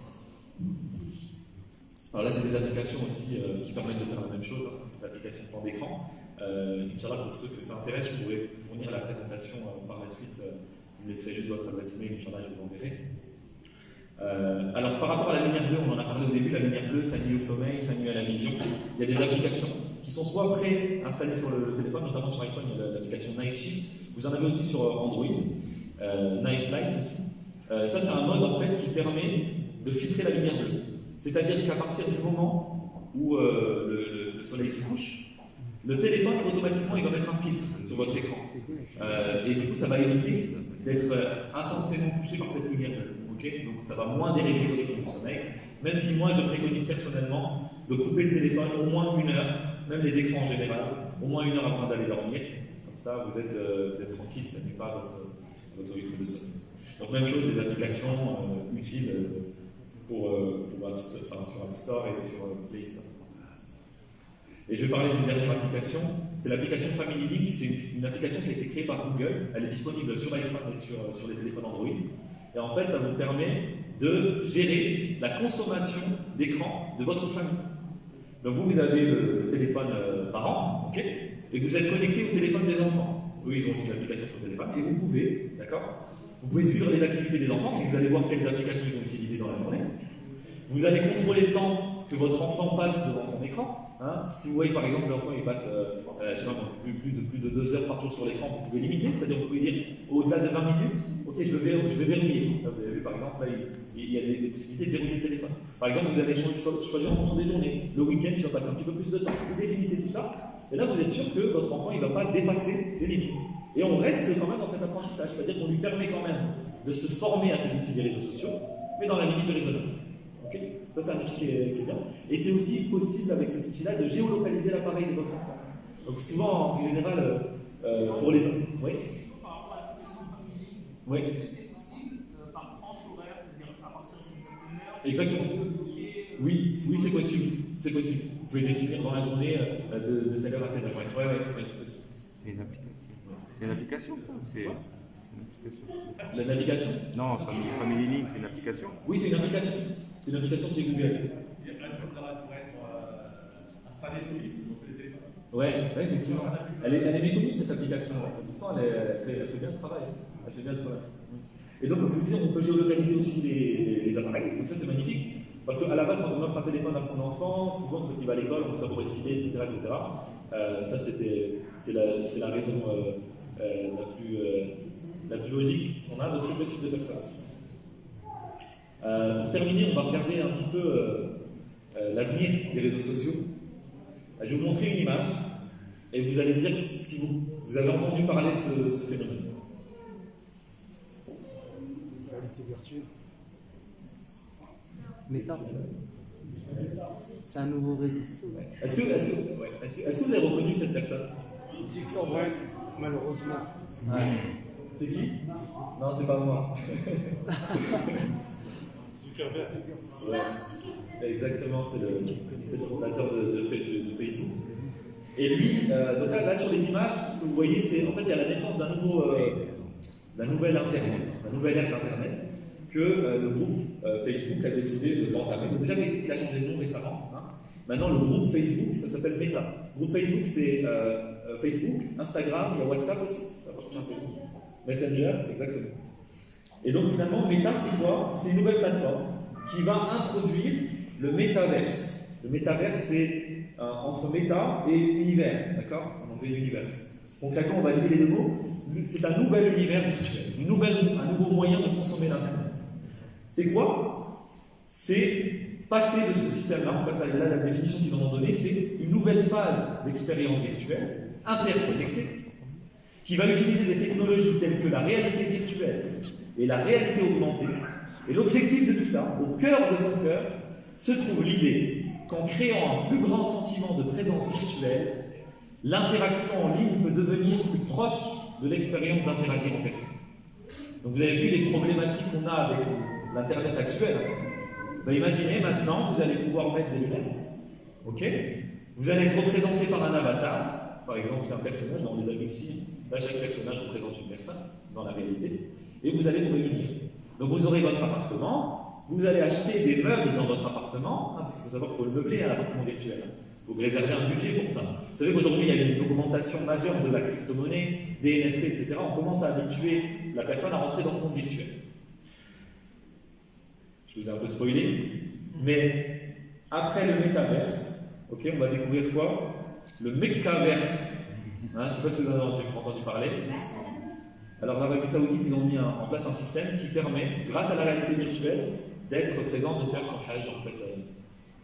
Alors là, c'est des applications aussi qui permettent de faire la même chose, hein, l'application de temps d'écran. Inch'Allah, pour ceux que ça intéresse, je pourrais fournir la présentation par la suite. Vous me laisserez juste votre adresse email, Inch'Allah, je vous l'enverrai. Alors, par rapport à la lumière bleue, on en a parlé au début, la lumière bleue, ça nuit au sommeil, ça nuit à la vision. Il y a des applications qui sont soit pré-installées sur le téléphone, notamment sur iPhone, il y a l'application Night Shift. Vous en avez aussi sur Android, Night Light aussi. Ça, c'est un mode en fait qui permet de filtrer la lumière bleue. C'est-à-dire qu'à partir du moment où le soleil se couche, le téléphone, automatiquement, il va mettre un filtre sur votre écran. Et du coup, ça va éviter d'être intensément touché par cette lumière bleue. Okay, donc, ça va moins dérégler le rythme du sommeil. Même si moi, je préconise personnellement de couper le téléphone au moins 1 heure, même les écrans en général, au moins 1 heure avant d'aller dormir. Comme ça, vous êtes tranquille, ça ne nuit pas votre rythme de sommeil. Donc, même chose, les applications utiles sur App Store et sur Play Store. Et je vais parler d'une dernière application, c'est l'application Family Link, c'est une application qui a été créée par Google, elle est disponible sur iPhone et sur les téléphones Android, et en fait ça vous permet de gérer la consommation d'écran de votre famille. Donc vous avez le téléphone parent, ok, et vous êtes connecté au téléphone des enfants. Eux ils ont aussi une application sur le téléphone, et vous pouvez, d'accord, vous pouvez suivre les activités des enfants, et vous allez voir quelles applications ils ont utilisées dans la journée. Vous allez contrôler le temps que votre enfant passe devant son écran. Hein. Si vous voyez par exemple l'enfant il passe plus de 2 heures par jour sur l'écran, vous pouvez limiter, c'est-à-dire vous pouvez dire au-delà de 20 minutes, ok je vais verrouiller. Là, vous avez vu par exemple, là, il y a des possibilités de verrouiller le téléphone. Par exemple vous allez choisir en fonction des journées. Le week-end tu vas passer un petit peu plus de temps, vous définissez tout ça, et là vous êtes sûr que votre enfant il ne va pas dépasser les limites. Et on reste quand même dans cet apprentissage, c'est-à-dire qu'on lui permet quand même de se former à ces outils des réseaux sociaux, mais dans la limite de raisonnement. Okay. Ça, c'est un outil qui est bien. Et c'est aussi possible avec cet outil-là de géolocaliser l'appareil de votre enfant. Donc souvent, en général, pour les hommes. Oui. Par rapport à la question de Family, oui. est-ce que c'est possible par tranche horaire, c'est-à-dire à partir d'une certaine heure, exactement. Oui, c'est possible. C'est possible. Vous pouvez définir dans la journée de telle heure à telle heure. Oui, c'est possible. C'est une application. C'est une application, ça. C'est une application. La navigation? Non, Family Link, c'est une application. Oui, c'est une application. C'est une application chez Google. Il y a un code pour être installé sur le téléphone. Ouais, effectivement. Elle est méconnue cette application. Pourtant, elle fait bien le travail. Et donc, comme je vous disais, on peut géolocaliser aussi les appareils. Donc ça, c'est magnifique. Parce qu'à la base, quand on offre un téléphone à son enfant, souvent c'est parce qu'il va à l'école, on veut savoir où est-ce qu'il est, etc. etc. Ça, c'est la raison la plus logique qu'on a, donc c'est possible de faire ça aussi. Pour terminer, on va regarder un petit peu l'avenir des réseaux sociaux. Je vais vous montrer une image et vous allez me dire si vous avez entendu parler de ce phénomène. Réalité virtuelle. Meta. C'est un nouveau réseau social. Est-ce que vous avez reconnu cette personne? Zuckerberg, malheureusement. Ouais. C'est qui? Non, c'est pas moi. Zuckerberg. Ouais. Exactement, c'est le fondateur de Facebook. Et lui, donc là sur les images, ce que vous voyez, c'est en fait il y a la naissance d'un nouvel Internet, d'un nouvel ère d'Internet que le groupe Facebook a décidé d'entamer. Donc déjà Facebook a changé de nom récemment. Hein. Maintenant le groupe Facebook, ça s'appelle Meta. Le groupe Facebook, c'est Facebook, Instagram, il y a WhatsApp aussi, ça appartient à Facebook. Messenger, exactement. Et donc finalement, Meta, c'est quoi? C'est une nouvelle plateforme qui va introduire le métaverse. Le métaverse, c'est entre méta et univers, d'accord? En anglais, univers. Concrètement, on va lier les deux mots. C'est un nouvel univers virtuel, un nouveau moyen de consommer l'Internet. C'est quoi? C'est passer de ce système-là, en fait, là, la définition qu'ils en ont donnée, c'est une nouvelle phase d'expérience virtuelle, interconnectée, qui va utiliser des technologies telles que la réalité virtuelle et la réalité augmentée. Et l'objectif de tout ça, au cœur de son cœur, se trouve l'idée qu'en créant un plus grand sentiment de présence virtuelle, l'interaction en ligne peut devenir plus proche de l'expérience d'interagir en personne. Donc vous avez vu les problématiques qu'on a avec l'Internet actuel. Ben, imaginez maintenant, vous allez pouvoir mettre des lunettes, ok? Vous allez être représenté par un avatar, par exemple c'est un personnage, là on les a vus ici, là chaque personnage représente une personne dans la réalité, et vous allez vous réunir. Donc vous aurez votre appartement, vous allez acheter des meubles dans votre appartement, hein, parce qu'il faut savoir qu'il faut le meubler à l'appartement virtuel. Il faut réserver un budget pour ça. Vous savez qu'aujourd'hui, il y a une augmentation majeure de la crypto-monnaie, des NFT, etc. On commence à habituer la personne à rentrer dans ce monde virtuel. Je vous ai un peu spoilé, mais après le métaverse, ok, on va découvrir quoi? Le mécaverse. Hein, je ne sais pas si vous en avez entendu parler. Alors, l'Arabie Saoudite, ils ont mis en place un système qui permet, grâce à la réalité virtuelle, d'être présent, de faire son hajj en fait,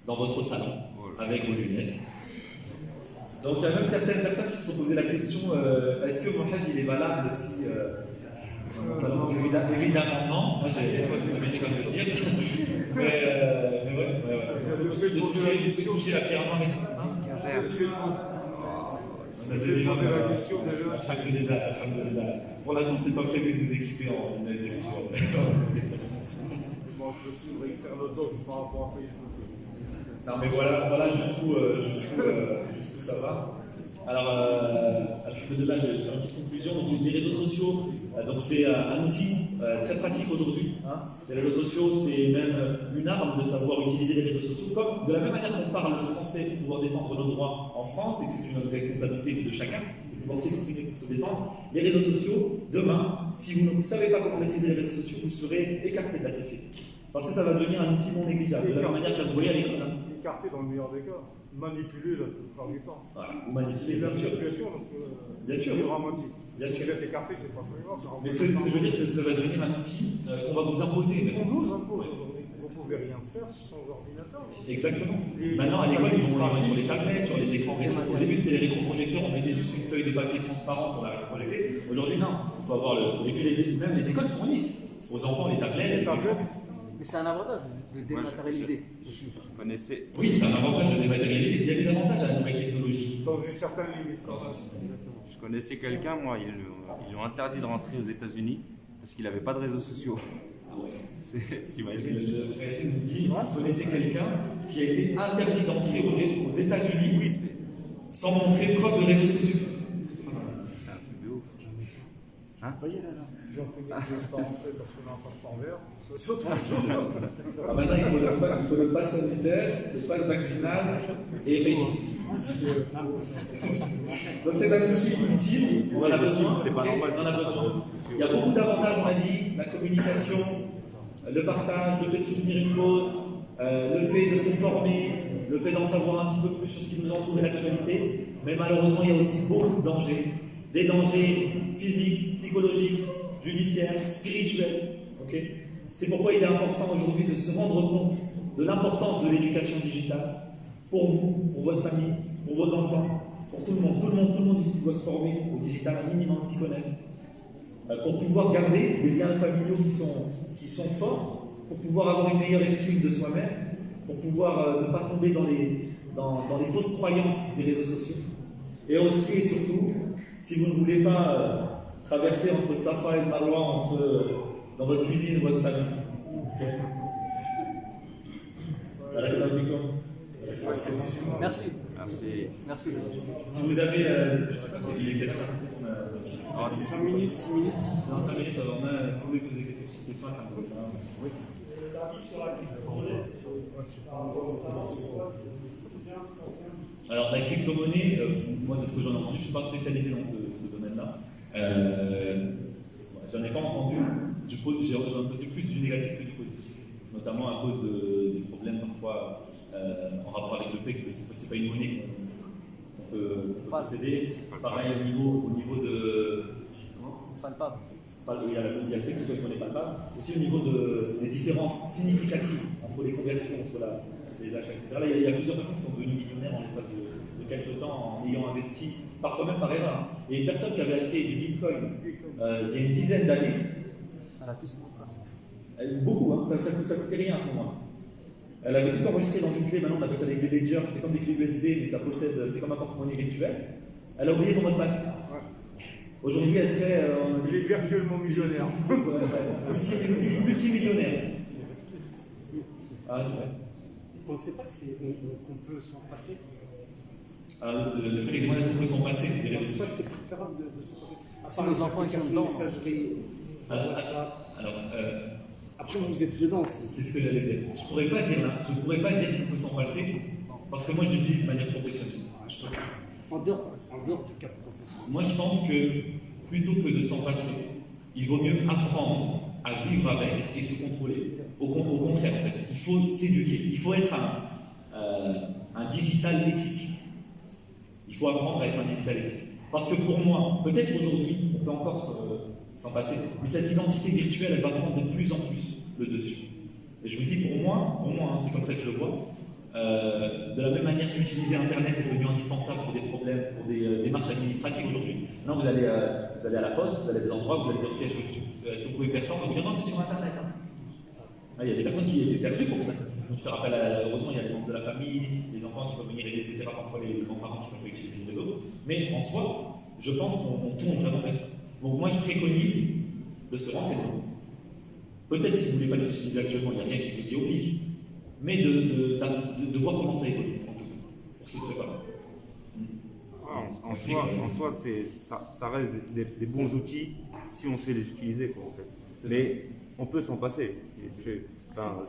dans votre salon, avec vos lunettes. Donc, il y a même certaines personnes qui se sont posé la question est-ce que mon hajj il est valable si dans mon salon? Évidemment non. Moi, j'ai comme je veux dire. Mais ouais. De toucher la pierre noire et tout. Hein? On a posé la question déjà. Pour l'instant, c'est pas prévu de nous équiper en lunettes virtuelles. Bon, il faudrait faire le dos par rapport à Facebook. Non, mais voilà jusqu'où ça va. Alors, de là, je vais faire une petite conclusion. Donc, les réseaux sociaux, donc c'est un outil très pratique aujourd'hui. Hein. Les réseaux sociaux, c'est même une arme de savoir utiliser les réseaux sociaux. Comme de la même manière qu'on parle le français pour pouvoir défendre nos droits en France, et que c'est une responsabilité de chacun de pouvoir s'exprimer pour se défendre, les réseaux sociaux, demain, si vous ne savez pas comment maîtriser les réseaux sociaux, vous serez écarté de la société. Parce que ça va devenir un outil non négligeable. De la même manière que vous voyez à l'école. Hein. Écarté dans le meilleur des cas, manipulé la plupart du temps. Voilà, vous manipulez, bien sûr. Bien sûr. C'est dramatique. Bien sûr. Si vous êtes écarté, c'est pas très grave. Mais ce que je veux dire, c'est que ça va devenir un outil qu'on va vous imposer. On nous impose aujourd'hui. Vous ne pouvez rien faire sans ordinateur. Exactement. Maintenant, à l'école, ils vont sur les tablettes, sur les écrans rétro. Au début, c'était les rétroprojecteurs, on mettait juste une feuille de papier transparente pour la rétroprojecter. Aujourd'hui, non. Il faut avoir le. Et puis, même les écoles fournissent aux enfants les tablettes. Mais c'est un avantage de dématérialiser. Vous connaissez? Oui, c'est un avantage de dématérialiser. Il y a des avantages à la nouvelle technologie. Dans une certaine limite. Je connaissais quelqu'un, moi, ils lui ont interdit de rentrer aux États-Unis parce qu'il n'avait pas de réseaux sociaux. T'imagines? Le frère nous dit vous connaissez quelqu'un qui a été interdit d'entrer aux États-Unis, oui, sans montrer preuve de réseaux sociaux. C'est un truc de ouf. Hein? J'en connais qui n'osent pas rentrer parce qu'on a un passeport vert. C'est autre chose. Ah, maintenant, il faut le pass sanitaire, le pass vaccinal et Facebook. Donc c'est un outil utile, on en a besoin. C'est pas normal. On en a besoin. Il y a beaucoup d'avantages, on a dit, la communication, le partage, le fait de soutenir une cause, le fait de se former, le fait d'en savoir un petit peu plus sur ce qui nous entoure et l'actualité, mais malheureusement il y a aussi beaucoup de dangers. Des dangers physiques, psychologiques, judiciaires, spirituels. Okay. C'est pourquoi il est important aujourd'hui de se rendre compte de l'importance de l'éducation digitale pour vous, pour votre famille, pour vos enfants, pour tout le monde. Tout le monde ici doit se former au digital, un minimum s'y connaître, pour pouvoir garder des liens familiaux qui sont forts, pour pouvoir avoir une meilleure estime de soi-même, pour pouvoir ne pas tomber dans les fausses croyances des réseaux sociaux. Et aussi et surtout, si vous ne voulez pas traverser entre Safa et Marwa, dans votre cuisine ou votre salon. Okay. Merci. Merci. Merci. Si vous avez, je ne sais pas si il est quelle heure, 5 minutes, 6 minutes. Dans 5 minutes, alors on a, si vous voulez poser des questions, oui. Alors la crypto-monnaie, moi de ce que j'en ai entendu, je ne suis pas spécialisé dans ce domaine-là. J'en ai pas entendu, j'ai entendu plus du négatif que du positif, notamment à cause des problèmes parfois en rapport avec le fait que ce n'est pas une monnaie qu'on peut posséder. Pareil au niveau de... Palpable. Il y a le fait que ce soit une monnaie palpable, aussi au niveau des différences significatives entre les conversions, entre les achats, etc. Là, il y a plusieurs personnes qui sont devenues millionnaires en l'espace de quelques temps en ayant investi, parfois même par erreur. Il y a une personne qui avait acheté du bitcoin il y a une dizaine d'années. Elle a tout ce qui passe. Beaucoup, hein, ça coûtait rien à ce moment-là. Elle avait tout enregistré dans une clé, maintenant on appelle ça des clés Ledger, c'est comme des clés USB, mais ça possède, c'est comme un porte-monnaie virtuel. Elle a oublié son mot de passe. Aujourd'hui, elle serait. Il est virtuellement millionnaire. Multimillionnaire. Ah, ouais. On ne sait pas qu'on peut s'en passer. Alors, le fait que est-ce qu'on peut s'en passer des On ne réseaux sait pas sociaux. que c'est préférable de s'en passer. Si nos enfants ils sont dedans. Alors, après, vous êtes dedans. c'est ce que j'allais dire. Je ne pourrais pas dire là. Je ne pourrais pas dire qu'on peut s'en passer parce que moi je l'utilise de manière professionnelle. En dehors du cadre professionnel. Moi je pense que plutôt que de s'en passer, il vaut mieux apprendre à vivre avec et se contrôler. Au contraire, en fait, il faut s'éduquer. Il faut être un digital éthique. Il faut apprendre à être un digital éthique. Parce que pour moi, peut-être aujourd'hui, on peut encore s'en passer, mais cette identité virtuelle, elle va prendre de plus en plus le dessus. Et je vous dis, pour moi hein, c'est comme ça que je le vois, de la même manière qu'utiliser Internet est devenu indispensable pour des problèmes, pour des démarches administratives aujourd'hui. Maintenant, vous allez à la poste, vous allez à des endroits, vous allez dire, ok, est-ce que vous pouvez faire ça? On va vous dire, non, c'est sur Internet. Hein. Il y a des personnes qui étaient perdues pour ça. Il faut faire appel heureusement, il y a les membres de la famille, les enfants qui peuvent venir aider, etc. Parfois les grands-parents qui savent utiliser les réseaux. Mais en soi, je pense qu'on tourne vraiment vers ça. Donc moi, je préconise de se renseigner. Peut-être si vous ne voulez pas l'utiliser actuellement, il n'y a rien qui vous y oblige. Mais de voir comment ça évolue, en tout cas, pour se préparer. En soi, ça reste des bons outils si on sait les utiliser, quoi, en fait. Mais on peut s'en passer.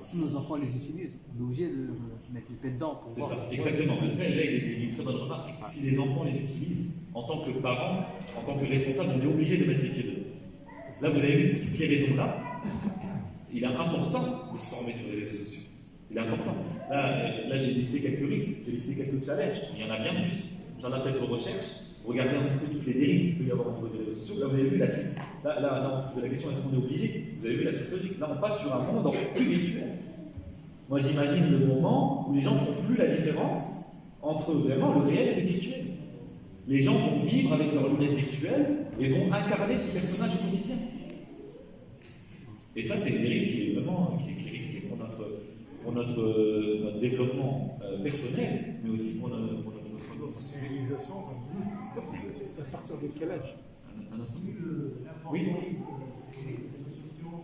Si nos enfants les utilisent, on est obligé de mettre les pieds dedans pour C'est voir. ça, exactement. Là, il y a une très bonne remarque. Si les enfants les utilisent, en tant que parents, en tant que responsables, on est obligé de mettre les pieds dedans. Là, vous avez vu, toutes les raisons-là, il est important de se former sur les réseaux sociaux. Il est important. Là j'ai listé quelques risques, j'ai listé quelques challenges. Il y en a bien plus. J'en ai fait vos recherches. Regardez un petit peu toutes les dérives qu'il peut y avoir au niveau des réseaux sociaux. Là, vous avez vu la suite. Là, on pose la question, est-ce qu'on est obligé? Vous avez vu la suite logique. Là, on passe sur un monde encore plus virtuel. Moi, j'imagine le moment où les gens ne feront plus la différence entre vraiment le réel et le virtuel. Les gens vont vivre avec leurs lunettes virtuelles et vont incarner ce personnage au quotidien. Et ça, c'est une dérive qui est vraiment qui est risquée pour notre développement personnel, mais aussi pour notre civilisation. À partir de quel âge? Oui. Les réseaux sociaux,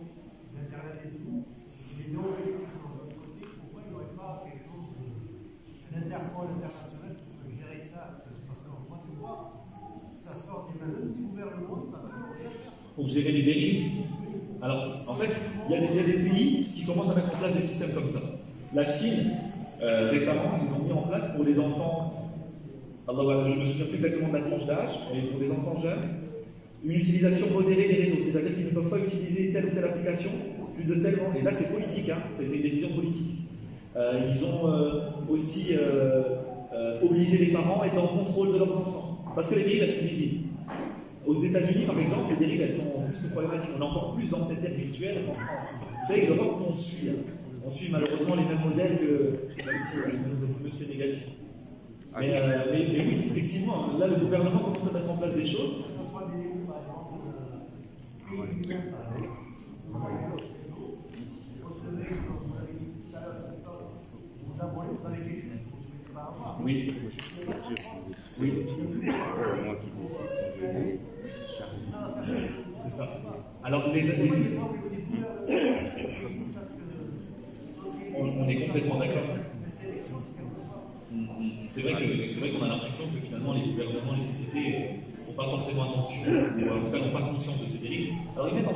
l'Internet et tout, les dangers qui sont de l'autre côté, pourquoi il n'y aurait pas quelque chose d'Interpol international qui peut gérer ça? Parce que moi, tu vois, ça sort des mains du gouvernement, il va pas rien faire. Pour gérer les dérives. Alors, en fait, il y a des pays qui commencent à mettre en place des systèmes comme ça. La Chine, récemment, ils ont mis en place pour les enfants, alors, je ne me souviens plus exactement de la tranche d'âge, mais pour les enfants jeunes, une utilisation modérée des réseaux. C'est-à-dire qu'ils ne peuvent pas utiliser telle ou telle application plus de tel moment. Et là, c'est politique, hein, ça a été une décision politique. Ils ont aussi obligé les parents à être dans le contrôle de leurs enfants. Parce que les dérives, elles sont visibles. Aux États-Unis, par exemple, les dérives, elles sont plus que problématiques. On est encore plus dans cette ère virtuelle qu'en France. Vous savez, l'Europe, on suit. On suit malheureusement les mêmes modèles que, même si c'est négatif. Mais oui, effectivement, là, le gouvernement commence à mettre en place des choses. Que ce soit des élus, par exemple, pays humains, par exemple, recevez, comme vous avez dit tout à l'heure, vous abonnez, vous avez quelque chose que vous ne souhaitez pas avoir. Oui. Oui. C'est ça. Alors, on est complètement d'accord. C'est vrai qu'on a l'impression que finalement les gouvernements, les sociétés ne font pas forcément attention, ou en tout cas n'ont pas conscience de ces dérives. Alors ils mettent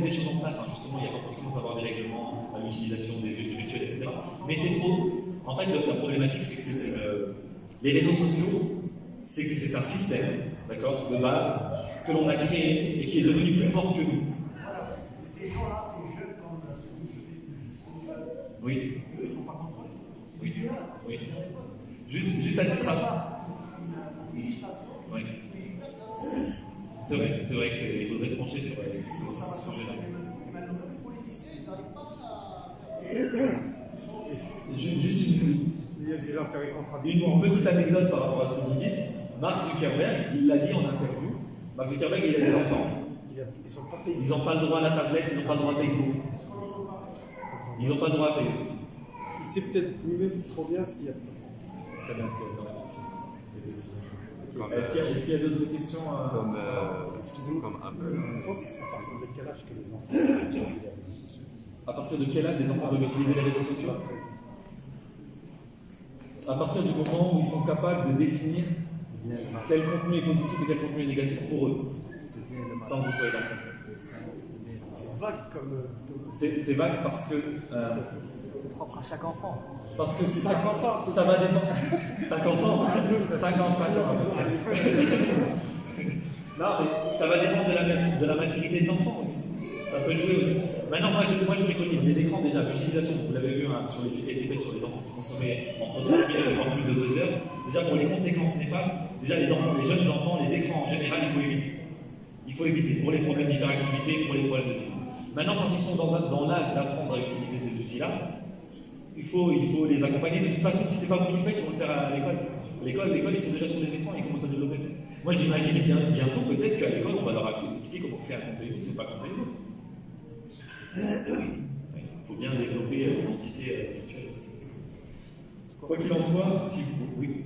des choses en place, justement, il commence à avoir des règlements, l'utilisation des virtuels, etc. Mais c'est trop. En fait, la problématique, c'est que les réseaux sociaux, c'est que c'est un système, d'accord, de base, que l'on a créé et qui est devenu plus fort que nous. Voilà. Et ces gens-là, ces jeunes comme celui qui fait ce jeu, Oui. eux, ils ne sont pas contrôlés. Oui. Oui. Juste à titre oui. C'est vrai qu'il faudrait se pencher sur ce sujet-là. Juste Il y a des intérêts contradictoires. une petite anecdote par rapport à ce que vous dites. Mark Zuckerberg, il l'a dit en interview. Mark Zuckerberg, il a des enfants. Ils n'ont pas le droit à la tablette, ils n'ont pas le droit à Facebook. Ils n'ont pas le droit à Facebook. Il sait peut-être lui-même trop bien ce qu'il y a. Très bien, est-ce qu'il y a d'autres questions Comme Apple. Je pense que c'est à partir de quel âge que les enfants peuvent utiliser les réseaux sociaux. À partir de quel âge les enfants peuvent utiliser les réseaux sociaux? À partir du moment où ils sont capables de définir quel contenu est positif et quel contenu est négatif pour eux, sans que vous soyez d'accord. C'est vague comme. C'est vague parce que. C'est propre à chaque enfant. Parce que c'est 50 ans, ça va dépendre. 50 ans 55 ans. Non, mais ça va dépendre de la maturité de l'enfant aussi. Ça peut jouer aussi. Maintenant, moi je préconise les écrans déjà, l'utilisation, vous l'avez vu sur les études qui étaient faites sur les enfants qui consommaient entre 30 minutes et plus de 2 heures. Déjà pour les conséquences néfastes, déjà les jeunes enfants, les écrans en général, il faut éviter. Il faut éviter pour les problèmes d'hyperactivité, pour les problèmes de vie. Maintenant, quand ils sont dans l'âge d'apprendre à utiliser ces outils-là, il faut les accompagner. De toute façon, si ce n'est pas vous qui le faites, ils vont le faire à l'école. L'école, ils sont déjà sur les écrans, ils commencent à développer ça. Moi, j'imagine bientôt peut-être qu'à l'école, on va leur expliquer comment créer un compte Facebook, c'est pas contre les autres. Il faut bien développer l'identité virtuelle aussi. Quoi qu'il en soit, si vous... Oui.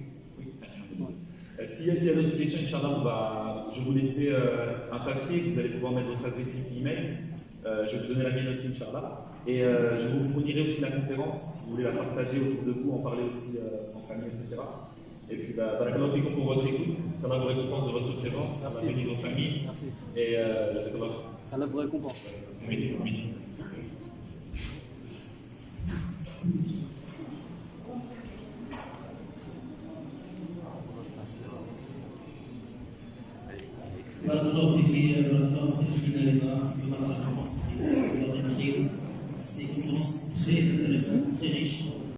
S'il y a d'autres questions, Inch'Allah, je vais vous laisser un papier, vous allez pouvoir mettre votre adresse email. Je vais vous donner la mienne aussi, Inch'Allah. Et je vous fournirai aussi la conférence, si vous voulez la partager autour de vous, en parler aussi en famille, etc. Et puis, barakallahu fikum pour votre écoute, qu'Allah vous récompense de votre présence, qu'Allah bénisse vos familles. Merci. Et Allah vous récompense. Oui. بارك الله فيك بارك الله في اخينا رضا كما تفهمت. C'était une conférence très intéressante, très riche.